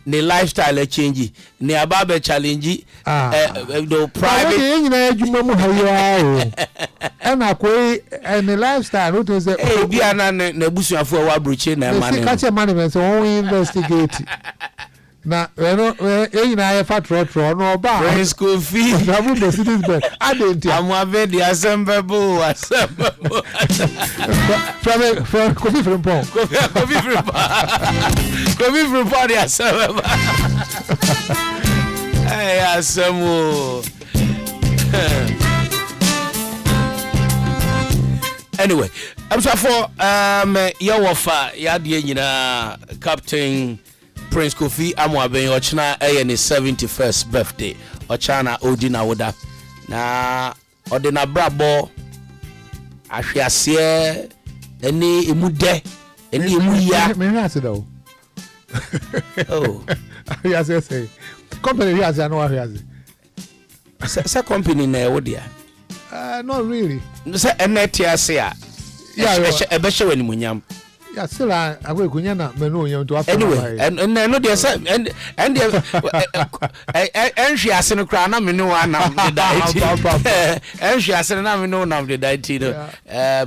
the lifestyle change ne ababe challenge the private and the lifestyle what is eh bia na busuafo wa broche na man no catch management so we investigate na na fat tro no ba school fee travel the cities but am avedi assemble from coffee from Paul coffee from Paul assemble hey assemble anyway I'm sorry for your wafa ya de nyina Captain Prince Kofi Amwaben Ochina eye 71st birthday Ochana Odina Woda na Odina Brabo ahwiase eni emude eni emuya me hwiase do oh hwiase say company hwiase no hwiase sa company na wodia not really say enetiase a ebeshe wani munyam yeah, still I will go na menu you to anyway and no there and she has no cry na menu na and she has na menu na the diet I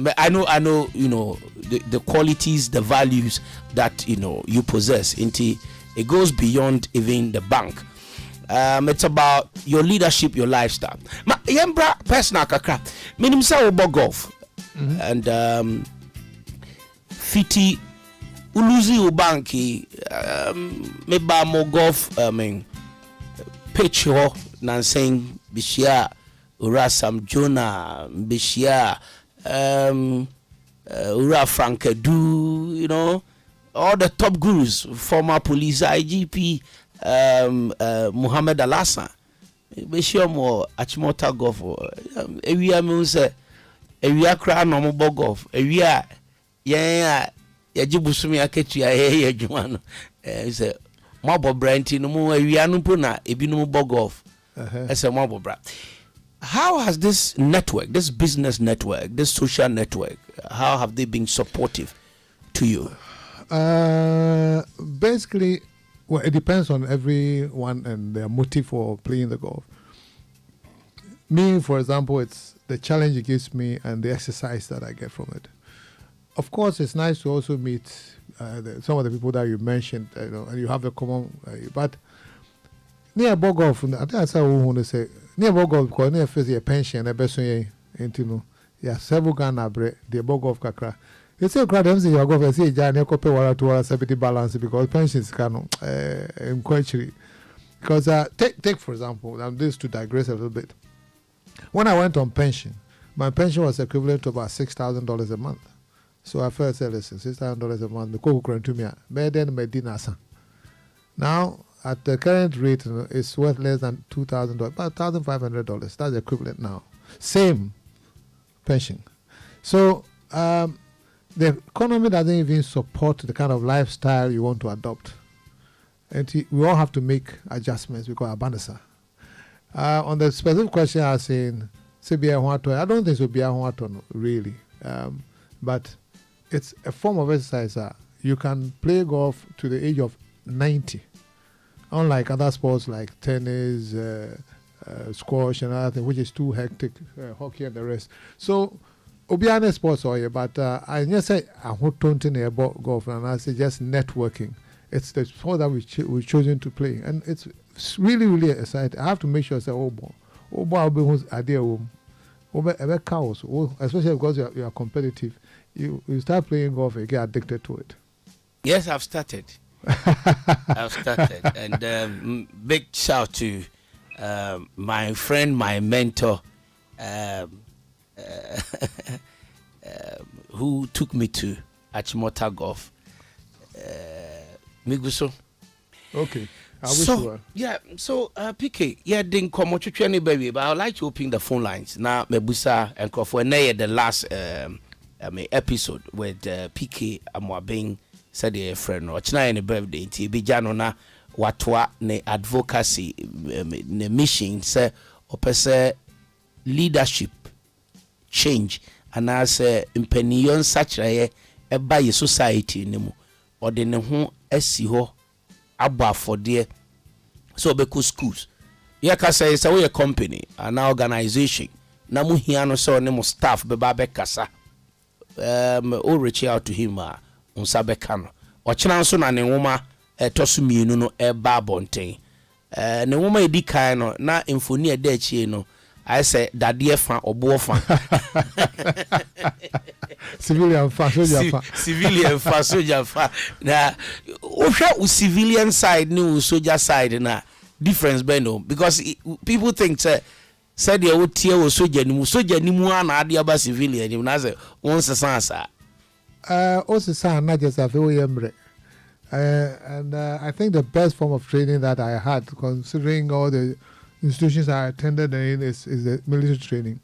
know you know the qualities, the values that you know you possess into it goes beyond even the bank. It's about your leadership, your lifestyle. Ma yembra personal kakra minim say we golf and fiti uluzi ubanki meba mo golf pitch ho nanseng bishia urasam Jonah bishia ura Frankedu, you know, all the top gurus, former police IGP Muhammad Alassa bishia mo achimota golf ewia me say ewia kra no mo golf ewia ya jibusumi aketua ya adwuma no say mo branti no mo awia no po na ebi no bog off say mo bobra. How has this network, this business network, this social network, how have they been supportive to you? Basically, well, it depends on everyone and their motive for playing the golf. Me, for example, it's the challenge it gives me and the exercise that I get from it. Of course, it's nice to also meet some of the people that you mentioned, you know, and you have a common. But near Bogolf, I think that's how we want to say near Bogolf because near first year pension, a best way, and you know, yeah, several Ghana bread, the Bogolf kakra. You say crowd them say you go for say Jan you copy water to our seventy balance because pensions can quite because take for example, and this to digress a little bit. When I went on pension, my pension was equivalent to about $6,000 a month. So I first said, listen, $6,000 a month, the cocoa to me, then my dinner. Now, at the current rate, it's worth less than $2,000, about $1,500. That's the equivalent now. Same pension. So the economy doesn't even support the kind of lifestyle you want to adopt. And we all have to make adjustments because abanasa. On the specific question I was saying, I don't think so be really. But it's a form of exercise. You can play golf to the age of 90. Unlike other sports like tennis, squash and other things, which is too hectic, hockey and the rest. So, Obiane sports are but I just say I don't know about golf, and I say just networking. It's the sport that we've chosen to play, and it's really, really exciting. I have to make sure I say, I'll be who's idea, especially because you are competitive. You start playing golf, you get addicted to it. Yes, I've started. And big shout to my friend, my mentor, who took me to Achimota Golf. Miguso. Okay. I wish you were. Yeah, so PK, didn't come much to any baby, but I'd like to open the phone lines. Now, Mebusa and Kofu, the last episode with PK Amwabing said a friend or China in a birthday, Tibijano na watwa ne advocacy ne mission say opese leadership change and as impenion such a by society nemu or de ne ho asi ho aba for there so Abeiku schools ya ka say we a company an organization na mu hia no so ne mo staff be ba be kasa o reach out to him unsa beka no ochena nso na ne nwoma etoso mienu no eba bonten ne nwoma edi kan no na emfoni eda achie no I say dadie fa obo fa civilian fa soldier fa na o civilian side ni soldier side na difference be no because people think say the otie o soldier ni mu na ade aba civilian ni na say won sesansa also not just a very and I think the best form of training that I had, considering all the institutions I attended in, is the military training.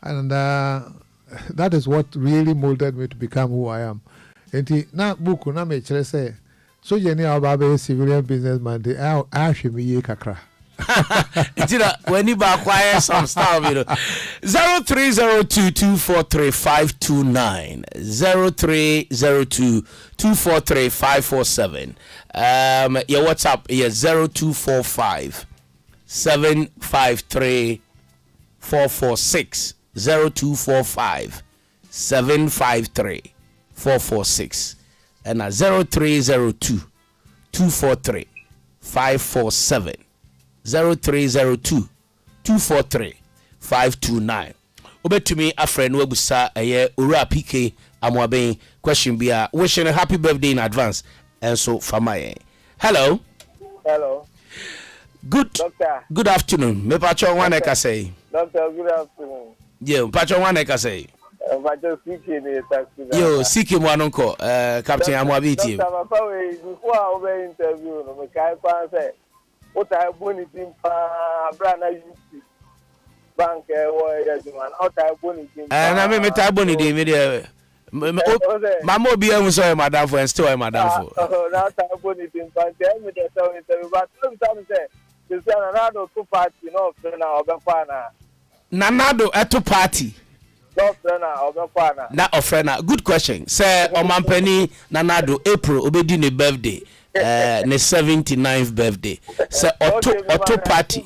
And that is what really molded me to become who I am. And now, buku na me chere say, so you know about civilian businessman, they are actually ye kakra. When you acquire some stuff, 0302243529 0302243547 your WhatsApp is 0245 753 446 0245 753 446 and 0302 243 547 0302 243 529 obetumi a friend we busa eye ora PK Amwaben question bia wishing a happy birthday in advance and so famaye. Hello good doctor, good afternoon me pacho wan e ka say doctor good afternoon yeah pacho wan e ka say pacho CK ni taxi yo CK mo anonko captain Amwaben team doctor papa we before we interview no me kai kwan say what I boni team brana UC bank man out I boni team na me ta boni de me de mama obi ehun so madam for and still madam for now I boni team tell me the so interview but some say this Nanado two party no friend na obefana Nanado eto party no friend na obefana na ofrena good question say omampani Nanado April obedi ne birthday ne 79th birthday say auto party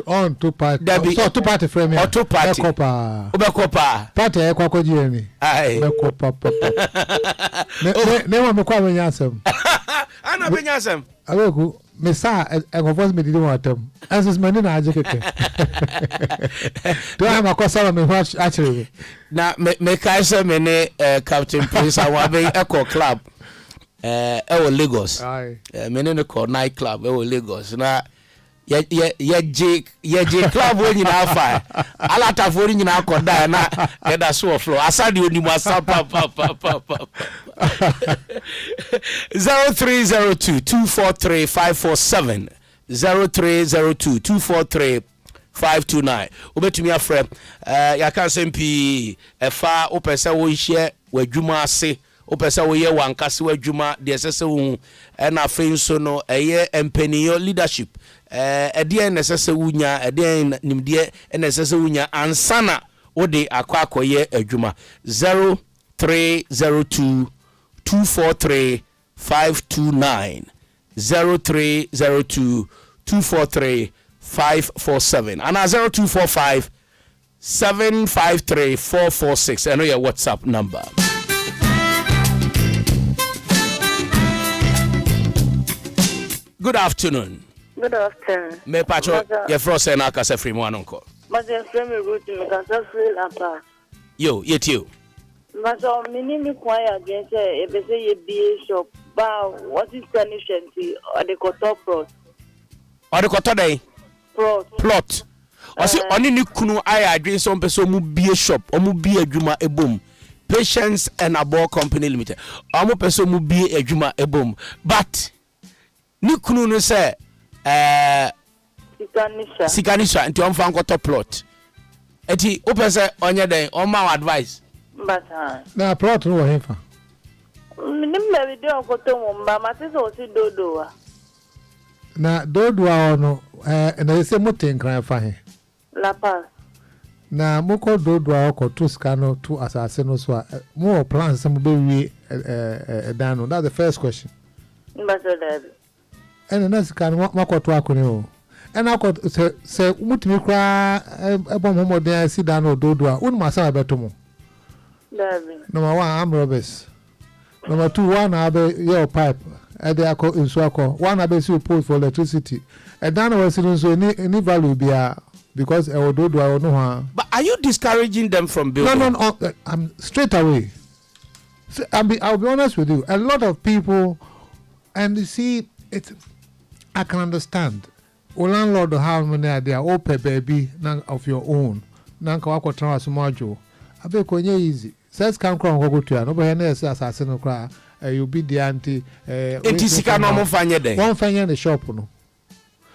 on to party so to party frame me auto party obekopa party e kwakoji ni obekopa ne wa me kwa menyasem ana menyasem Abeiku me sa e confess me didi watam asus mani na aje keke to am akosa me watch actually na me kai say me ne Captain Prince Amwaben Eco Club Lagos. Me ne call night club Lagos. Na ye club when you na fire alata for you na koda na eda so floor asade onimu asapa pa 0302 243 547 0302 243 529 obetumi afrɛ ya kan sempi efa opese wo hye wadwuma ase opese wo ye wankase wadwuma de sese wo na afei nso no eye empeniyo leadership ɛdeɛ na sese wunya ɛdeɛ nimdeɛ na sese wunya ansana wode akwakoye adwuma 0302 243 529 0302 243 547 and 0245 753 446. I know your WhatsApp number. Good afternoon. Good afternoon. Me pacho ye froze na kasa free mo anonko. Maze frame route me kasa free lapa. Yo, yet you. Maze minimi kwaya against e be say ye BA shop. Ba what is condition or the koto plot? Or the koto dey? Plot. Osi oni ni kunu aya adwen so mpeso mu BA shop, o mu BA adwuma ebom. Patience and Abo Company Limited. O mu peso mu BA adwuma ebom. But ni kunu no say Sikanisha nti omfa nkoto plot. Eti o pese onye den o ma advice. Mbata. Na plot no hefa. Nimbe video nkoto mo mba matese o si dodoa. Na dodoa ono na ese motenkran fa he. La Paz. Na moko dodoa okoto ska no to asase no so mo plans some be wi dano. That's the first question. Mbata dabi. And na sika no makoto akone o. And akot se mutimi kra ebom homoden si dano dodoa. Unu masa beto mo. Dabi. Number 1 arm robbers. Number 2 one abe your pipe. Ede akọ nso akọ one abesi pole for electricity e dan na wasi nso any value bia because e ododo I no ha. But are you discouraging them from building? No, I'm straight away. So, I'll be honest with you, a lot of people, and you see it, I can understand o landlord have money there open baby of your own nanka wako transfer majo Abeiku nye easy says can come go to no be na say asase no kra you be the anti enti sika no mo fanye den one fanye the shop no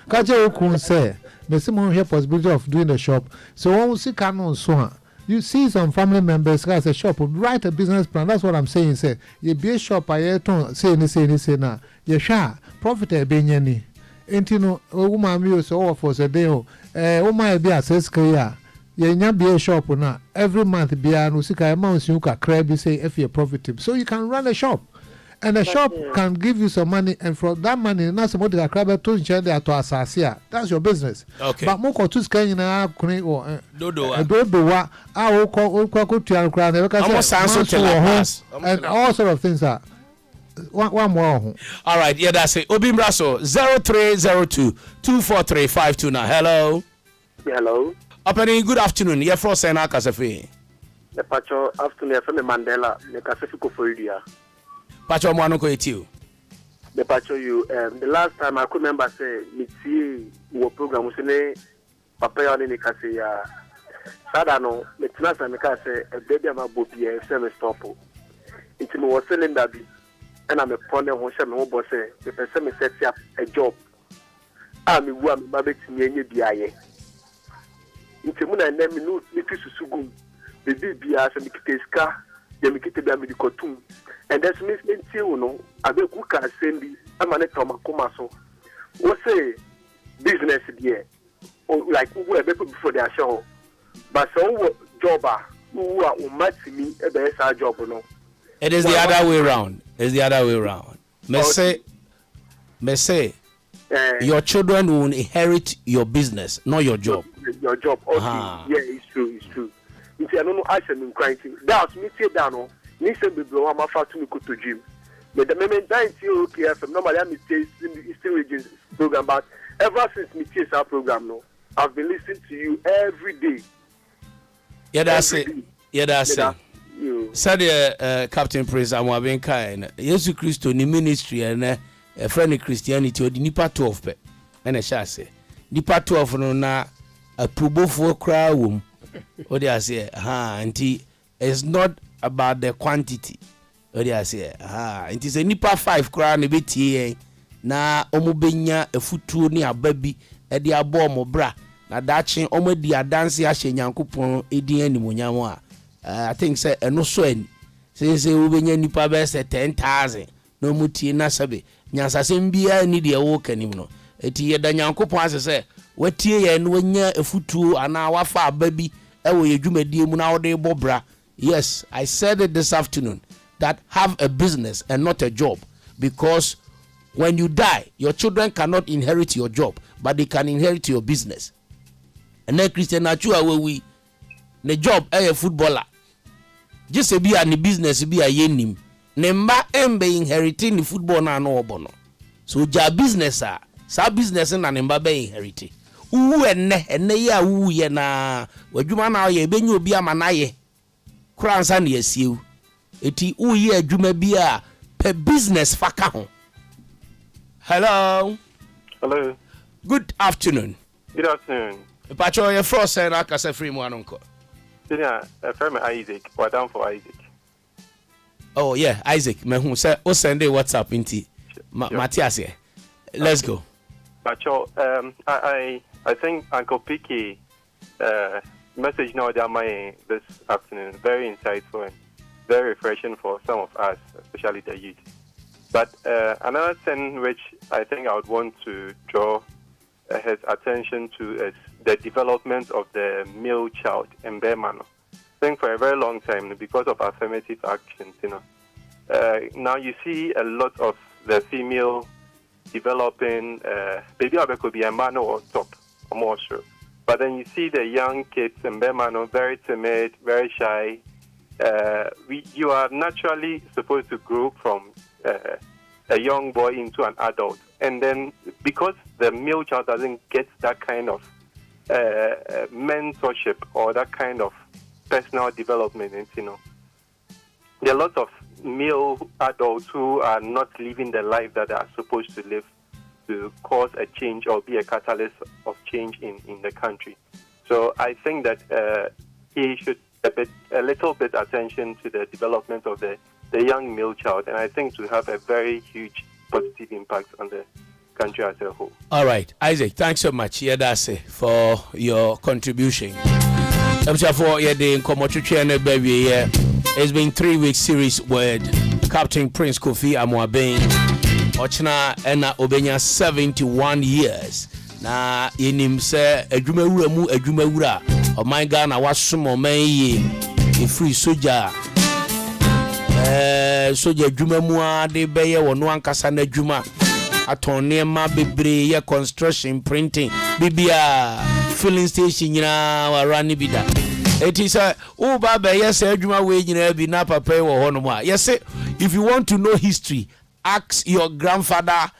ka je okun say me see mo here possibility of doing the shop so one sika no so ha you see some family members guys a shop write a business plan. That's what I'm saying. Say you be a shop I don't say any na you sha profit e be nyani enti no woman mi so over for say dey o woman be access career you nya be a shop na every month be no sika amount you ka credit be say if you profitable so you can run a shop. And the shop can give you some money, and from that money, not somebody that crab to change there to assassia. That's your business. Okay. But more to scan in a or dodo. I will call to your crown, and all sort of things are one more. All right, yeah, that's it. Obim Brasso 0302 243 529. Hello. Hello. Opening, good afternoon. You're from Sena Casafe. The Pacho afternoon from Mandela, the Casafico for India. Pacho Mwanoko etiu. The Pacho you the last time I could remember say miti wo program usine papa ya ni kase ya sada no metina sa me ka say e baby ama bobi e se me stop it me was selling that bi and I'm a ponder ho she me wo bo say the person me set up a job me wu am ba betimi enye biaye it mu na me no me kisusugu baby bia se me kiteska ya me kite bia me di kotum. And that's me you know, Abeiku Santana, I'm an Ekwanso so. What say business here? Or like who were before their show. But so jobber who are me a better job no. It is the other way around. It's the other way around. May say your children will inherit your business, not your job. Your job, okay. Yeah, it's true. If I don't know, I am crying. That's me say down. Nisem be blow am afa to me to gym. But the moment that you okay from normally I stay in the Eastern Regions program, but ever since me chase our program no, I've been listening to you every day. Yeah, that's it. Yeah, that's it. Said Captain Prince Amwabenka and Jesus Christ ni ministry and a friendly Christianity or the nipa 12 pe. And I shall say nipa 12 no na aprobofo kra wom what they say anti it's not about the quantity what they say it is a nipa 5 kra na betie na omubenya efutuo ni ababi e de abo mo bra na dachi omadi adanse ahye Nyankopon edi animonyam a I think say eno so ani say ubenya nipa be say 10,000 no mutie na sabe nyansasem bia ni de wo kanim no eti yeda Nyankopon ase say watie ye no nya efutuo ana wafa ababi e wo yedwumadie mu na wo de bobra. Yes, I said it this afternoon that have a business and not a job, because when you die your children cannot inherit your job but they can inherit your business. And then Christian Achua we the job a footballer just be a business be a yenim ne mba embe inheriting the football na no obono so ja business sa business na ne mba be inherit uwu enne ya uwu ye na wadwuma na ye benyu obi amanaye kransa na yesieu eti uwu adwuma bi a per business faka ho. Hello. Good afternoon. Pacho your first say na kasa free mu anonko. Yeah, from Isaac. We're down for Isaac. Oh yeah, Isaac. Me who say o send a WhatsApp inti. Matthias here. Let's go. Pacho, I think Uncle Picky message now that my this afternoon very insightful and very refreshing for some of us, especially the youth. But another thing which I think I would want to draw his attention to is the development of the male child in Burma. I think for a very long time, because of affirmative actions, now you see a lot of the female developing, baby Abeiku be a man or top, I'm more sure. But then you see the young kids in Burma very timid, very shy. You are naturally supposed to grow from a young boy into an adult. And then because the male child doesn't get that kind of mentorship or that kind of personal development, there are lots of male adults who are not living the life that they are supposed to live to cause a change or be a catalyst of change in the country. So I think that he should a little bit attention to the development of the young male child, and I think to have a very huge positive impact on the country as a whole. All right, Isaac, thanks so much, Yedase, for your contribution. It's been 3 week series with Captain Prince Kofi Amoaben. Ochna ena obenya 71 years. Na yenim se adwumawura mu adwumawura. O my Ghana wasomo man yi e free soldier. Soldier adwuma mu ade beye wono ankasa na adwuma. Aton nema bebre ye construction printing bibia filling station nyina warani bida. It is a baba yes adwuma we nyina bi na papa wo hono mu a. Yes, if you want to know history, ask your grandfather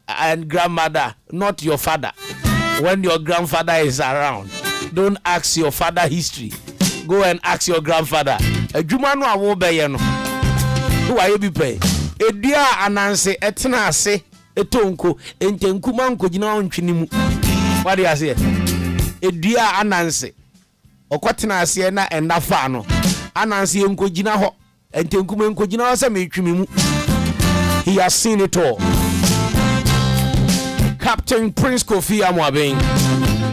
and grandmother, not your father. When your grandfather is around, don't ask your father history. Go and ask your grandfather. Adwuma no awo beye no. Who are you be pay? Edia ananse etena ase etonko entenkuma nkogina ontwini mu. What do you say? Edia ananse okotena ase na endafa no. Ananse nkogina ho entenkuma nkogina ho se metwimi mu. He has seen it all. Captain Prince Kofi Amoaben.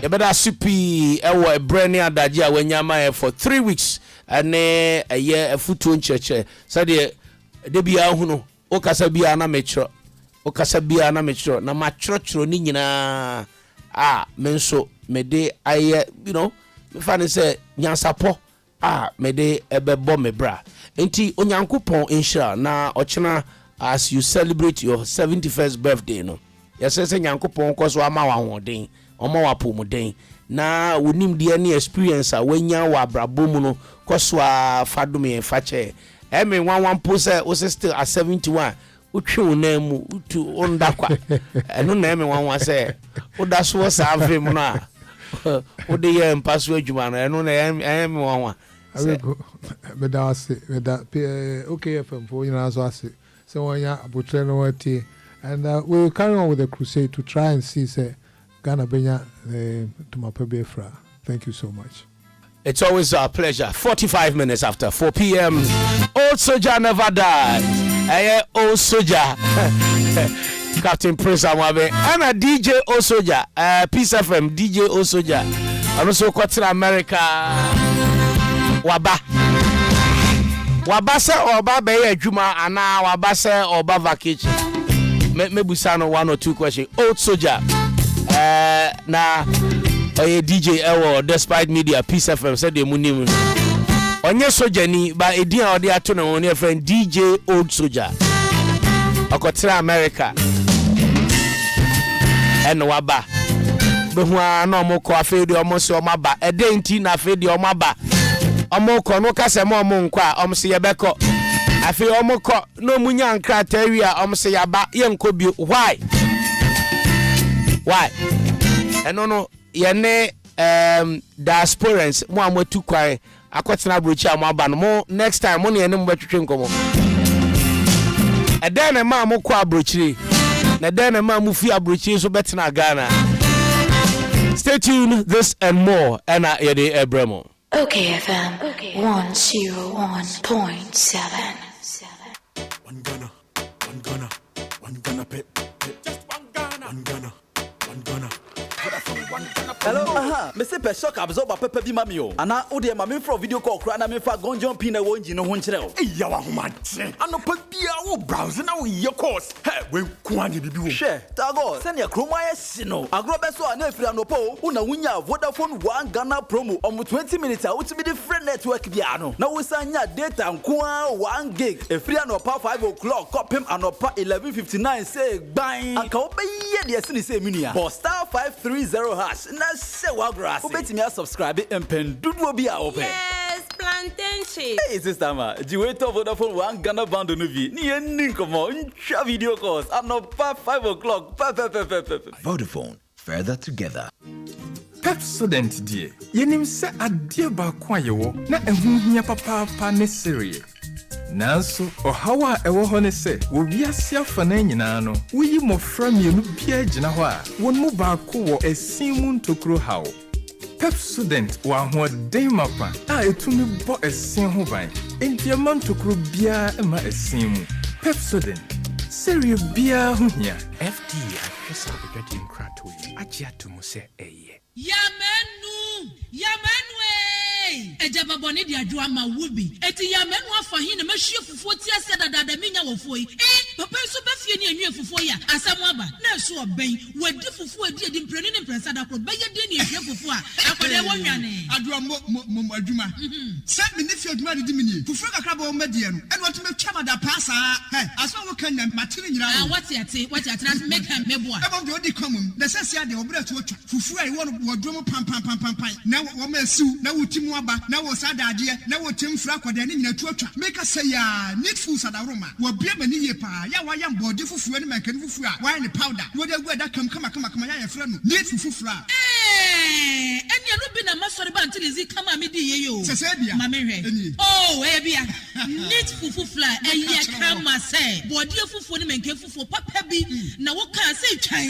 You better supi ewo brand new adagye wanyama for 3 weeks and a year a foot on church. So de bia hu no okasa bia na metro. Okasa bia na metro na matro ni nyina menso me de aye me fa say nyansapo me de ebebo me bra. Enti onyankopon insha na ochena as you celebrate your 71st birthday no. Yes, say nyankopon koso ama wa hoden, oma wa pomuden. Na wonim de any experience a wanya wa brabo mu no koso afadome fache. Me one pose o still at 71. Utwe na mu utu ondakwa. Eno na me one say o da so safe mu na. O de ye mpaso adwuma no eno na me one. Abeiku me da ase me da okay FM for you know so ase. So when ya abutre no wati. And we will carry on with the crusade to try and see, say, Ghana Benya to my Pebefra. Thank you so much. It's always our pleasure. 45 minutes after 4 p.m. Old soldier never dies. Old soldier. Captain Prince Amabe. And a DJ Old soldier. Peace FM. DJ Old soldier. And also Quarter America. Waba. Waba se oba beye juma ana waba se oba vacation. Me busano 1 or 2 questions. Old soldier. Na DJ Ewo despite media Peace FM said the munim. Onye soldier ni ba edin a ode ato na won friend DJ Old Soldier. Okotra America. En waba. Be hu ana omo ko afedi omo se omo ba. Ede nti na afedi omo ba. Omo ko no kase mo omo nkwa omo se yebeko. Afi omo ko no munya nkra tawia omo se yaba ye nko bi. Why? No yene diasporans mo amatu kwai akwetena brochi amaba no mo next time mo ne yene mo betwetwe nkomo eden na ma mo kwa brochi na den na ma mo fi abrochi so betena Ghana. Stay tuned, this and more and yede ebremo. Okay, FM 101.7. One Ghana, pip, just one Ghana, one Ghana. Hello, Mr. Peshock absorb Pepper be mamio. And I owe them a for video call cry and I'm for gonjon pin a won't you know one trail. Yawa much. I know put the browsing now your course. Hey, we quantity be do. Share, Tago, send your chroma sino. I grow best one if you are no po, una winya, Vodafone 1 Ghana promo, almost 20 minutes out to be the friend network piano. Now we sign your data and 1 gig. If free and up 5 o'clock, cop him and up 11:59 say bang. I can't pay yet the same minia. For star 530 hash. Say what grass. Who bet me a subscribe and pen Dwoodwoo be open. Yes, plantain chips. Hey, sister ma, do you wait over the phone 1 Ghana band on the ni ninkomo ncha video calls. I'm not 5 o'clock. Vodafone, further together. Pepsodent dear. Yenim se adie ba kwa yewo na ehun hia papa ne serie. Nanso ohawa ewo ho ne se wo wiase afana nyina no wuyi mofra mienu bia gina ho a won mu ba ko wo esimu ntokro hawo Pepsodent wa ho den mapa a etumi bo esin ho ban entiama ntokro bia ma esimu Pepsodent serie bia ho hia FD akwesa obedwadi nkrato yi agye atomo se eye Yamenu ejaba boni di adwa ma wubi eti yamenu afa hin na mahwie fufuo ti ase dada minya wofo yi papa so ba fie ni enwe fufuo ya asamu aba na so oben wadi fufuo edi mprenu ne mpresa da kro beye de ni ehwe fufuo a akode wonwane adwa mo adwuma se me ni fie adwuma de mini fufuo kakra ba o medie no eno to metwa mada pasa aso wo kan na matire nyira wati ate na make am meboa ebo de odi komum na sese ade obra to otwa fufuo ai wo wodwo pam na wo ma siu na wotimu aba na wo sadade na wo timfra kwada ne nyina tu atwa make say ya needful sadaroma wo bia mani ye pa ya wa ya mbode fufuo ne mankan fufuo a wa ne powder wo de guada kama ya ya fra no needful fufuo eni no bi na masori ba until izi kama me di ye yo sese bia ma me hwe bia needful fufuo eye kama say bode fufuo ne mankan fufuo papa bi na wo kan say twan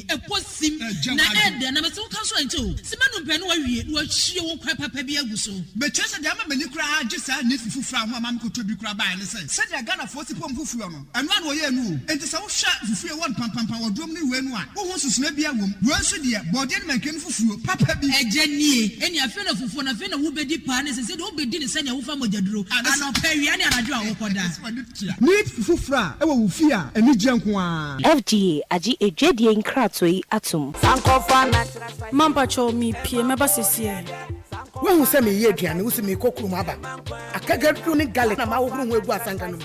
eposim na ed na me so kan so ento simanu mpenu wa wie wo hie wo kwa papa bi aguso be chese de ama mani kura agye sa ne fufuo ho ama mkoto bi kura ba ne se se de Ghana fo sipom fufuo no eno an wo ye nu enti sa wo hwa fufuo won pam wo dom ne we nu a wo ho susuna bi awom wo nso de bode ne mankan fufuo papa bi eje nie eni afi na fufuo na afi na wo bedi pa ne se de wo bedi ne se ne wo fa mogyaduro ano pa wi ane anajo a wo koda ni fufuo a e wo wo fi a eni gye nko a FGA agi ejedie nkrato yi atum sankofa na mampa cho mi pie meba sesie When say me ye aduane wo se me kokuru aba akagadu ne garlic na ma wo huru ho egu asanka no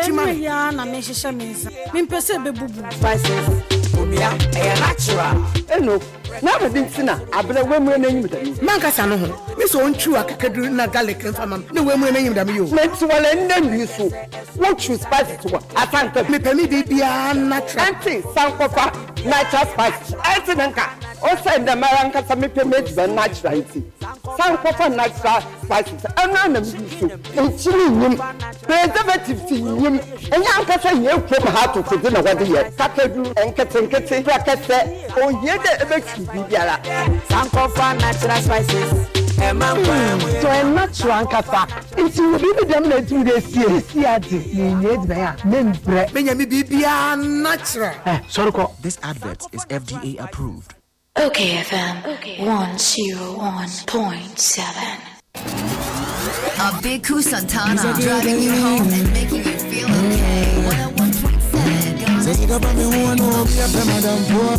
Chima ya na me hihye me nsa me mpese bebubu spices obia natural eno na be dintina abere wemu na enyim dami mankasa no ho me so ontwu akagadu na garlic mfama na wemu na enyim dami yo me tiwale ndami so wo choose spices to asanka me pemi de bia natural anti sankofa natural spices anti nanka o say ndamara nka sa me pemi de natural anti Sankofa natural spices. I'm not a musician. And chilling preservatives in him. And young person, you from how to put in a wedding yet. Sakadu and Katin bracket. Oh, yeah, the Bibiala. Sankofa natural spices. So I'm not sure Ankafa. If you will be them let you this year, you need me natural. This advert is FDA approved. Okay, FM 101.7. Abeiku Santana, driving you home and making you feel okay. 101.7. Say it up on me, who I know, be a madam poor.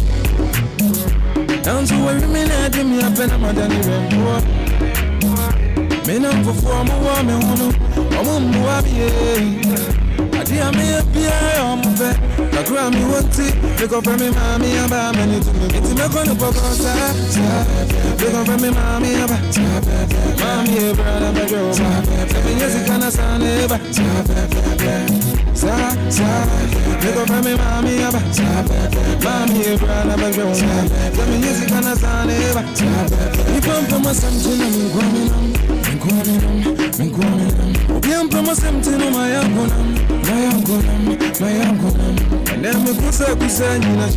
Down to where women are, do me a pen, I'm a Danny Rambo. Men up for 4 more, men want to, I'm on I dear me a beer on my bed. I grab me one tea, look up at me, mommy, and buy me to me. It's not going to go outside. Look up at me, mommy, and buy mommy, brother, my girl. 7 years ago, I saw never. Look up at me, mommy, and buy mommy, brother, my girl. 7 years ago, I saw never. You come from a something, I'm going on. I'm from a something, my uncle. My uncle, and then we could say, you know,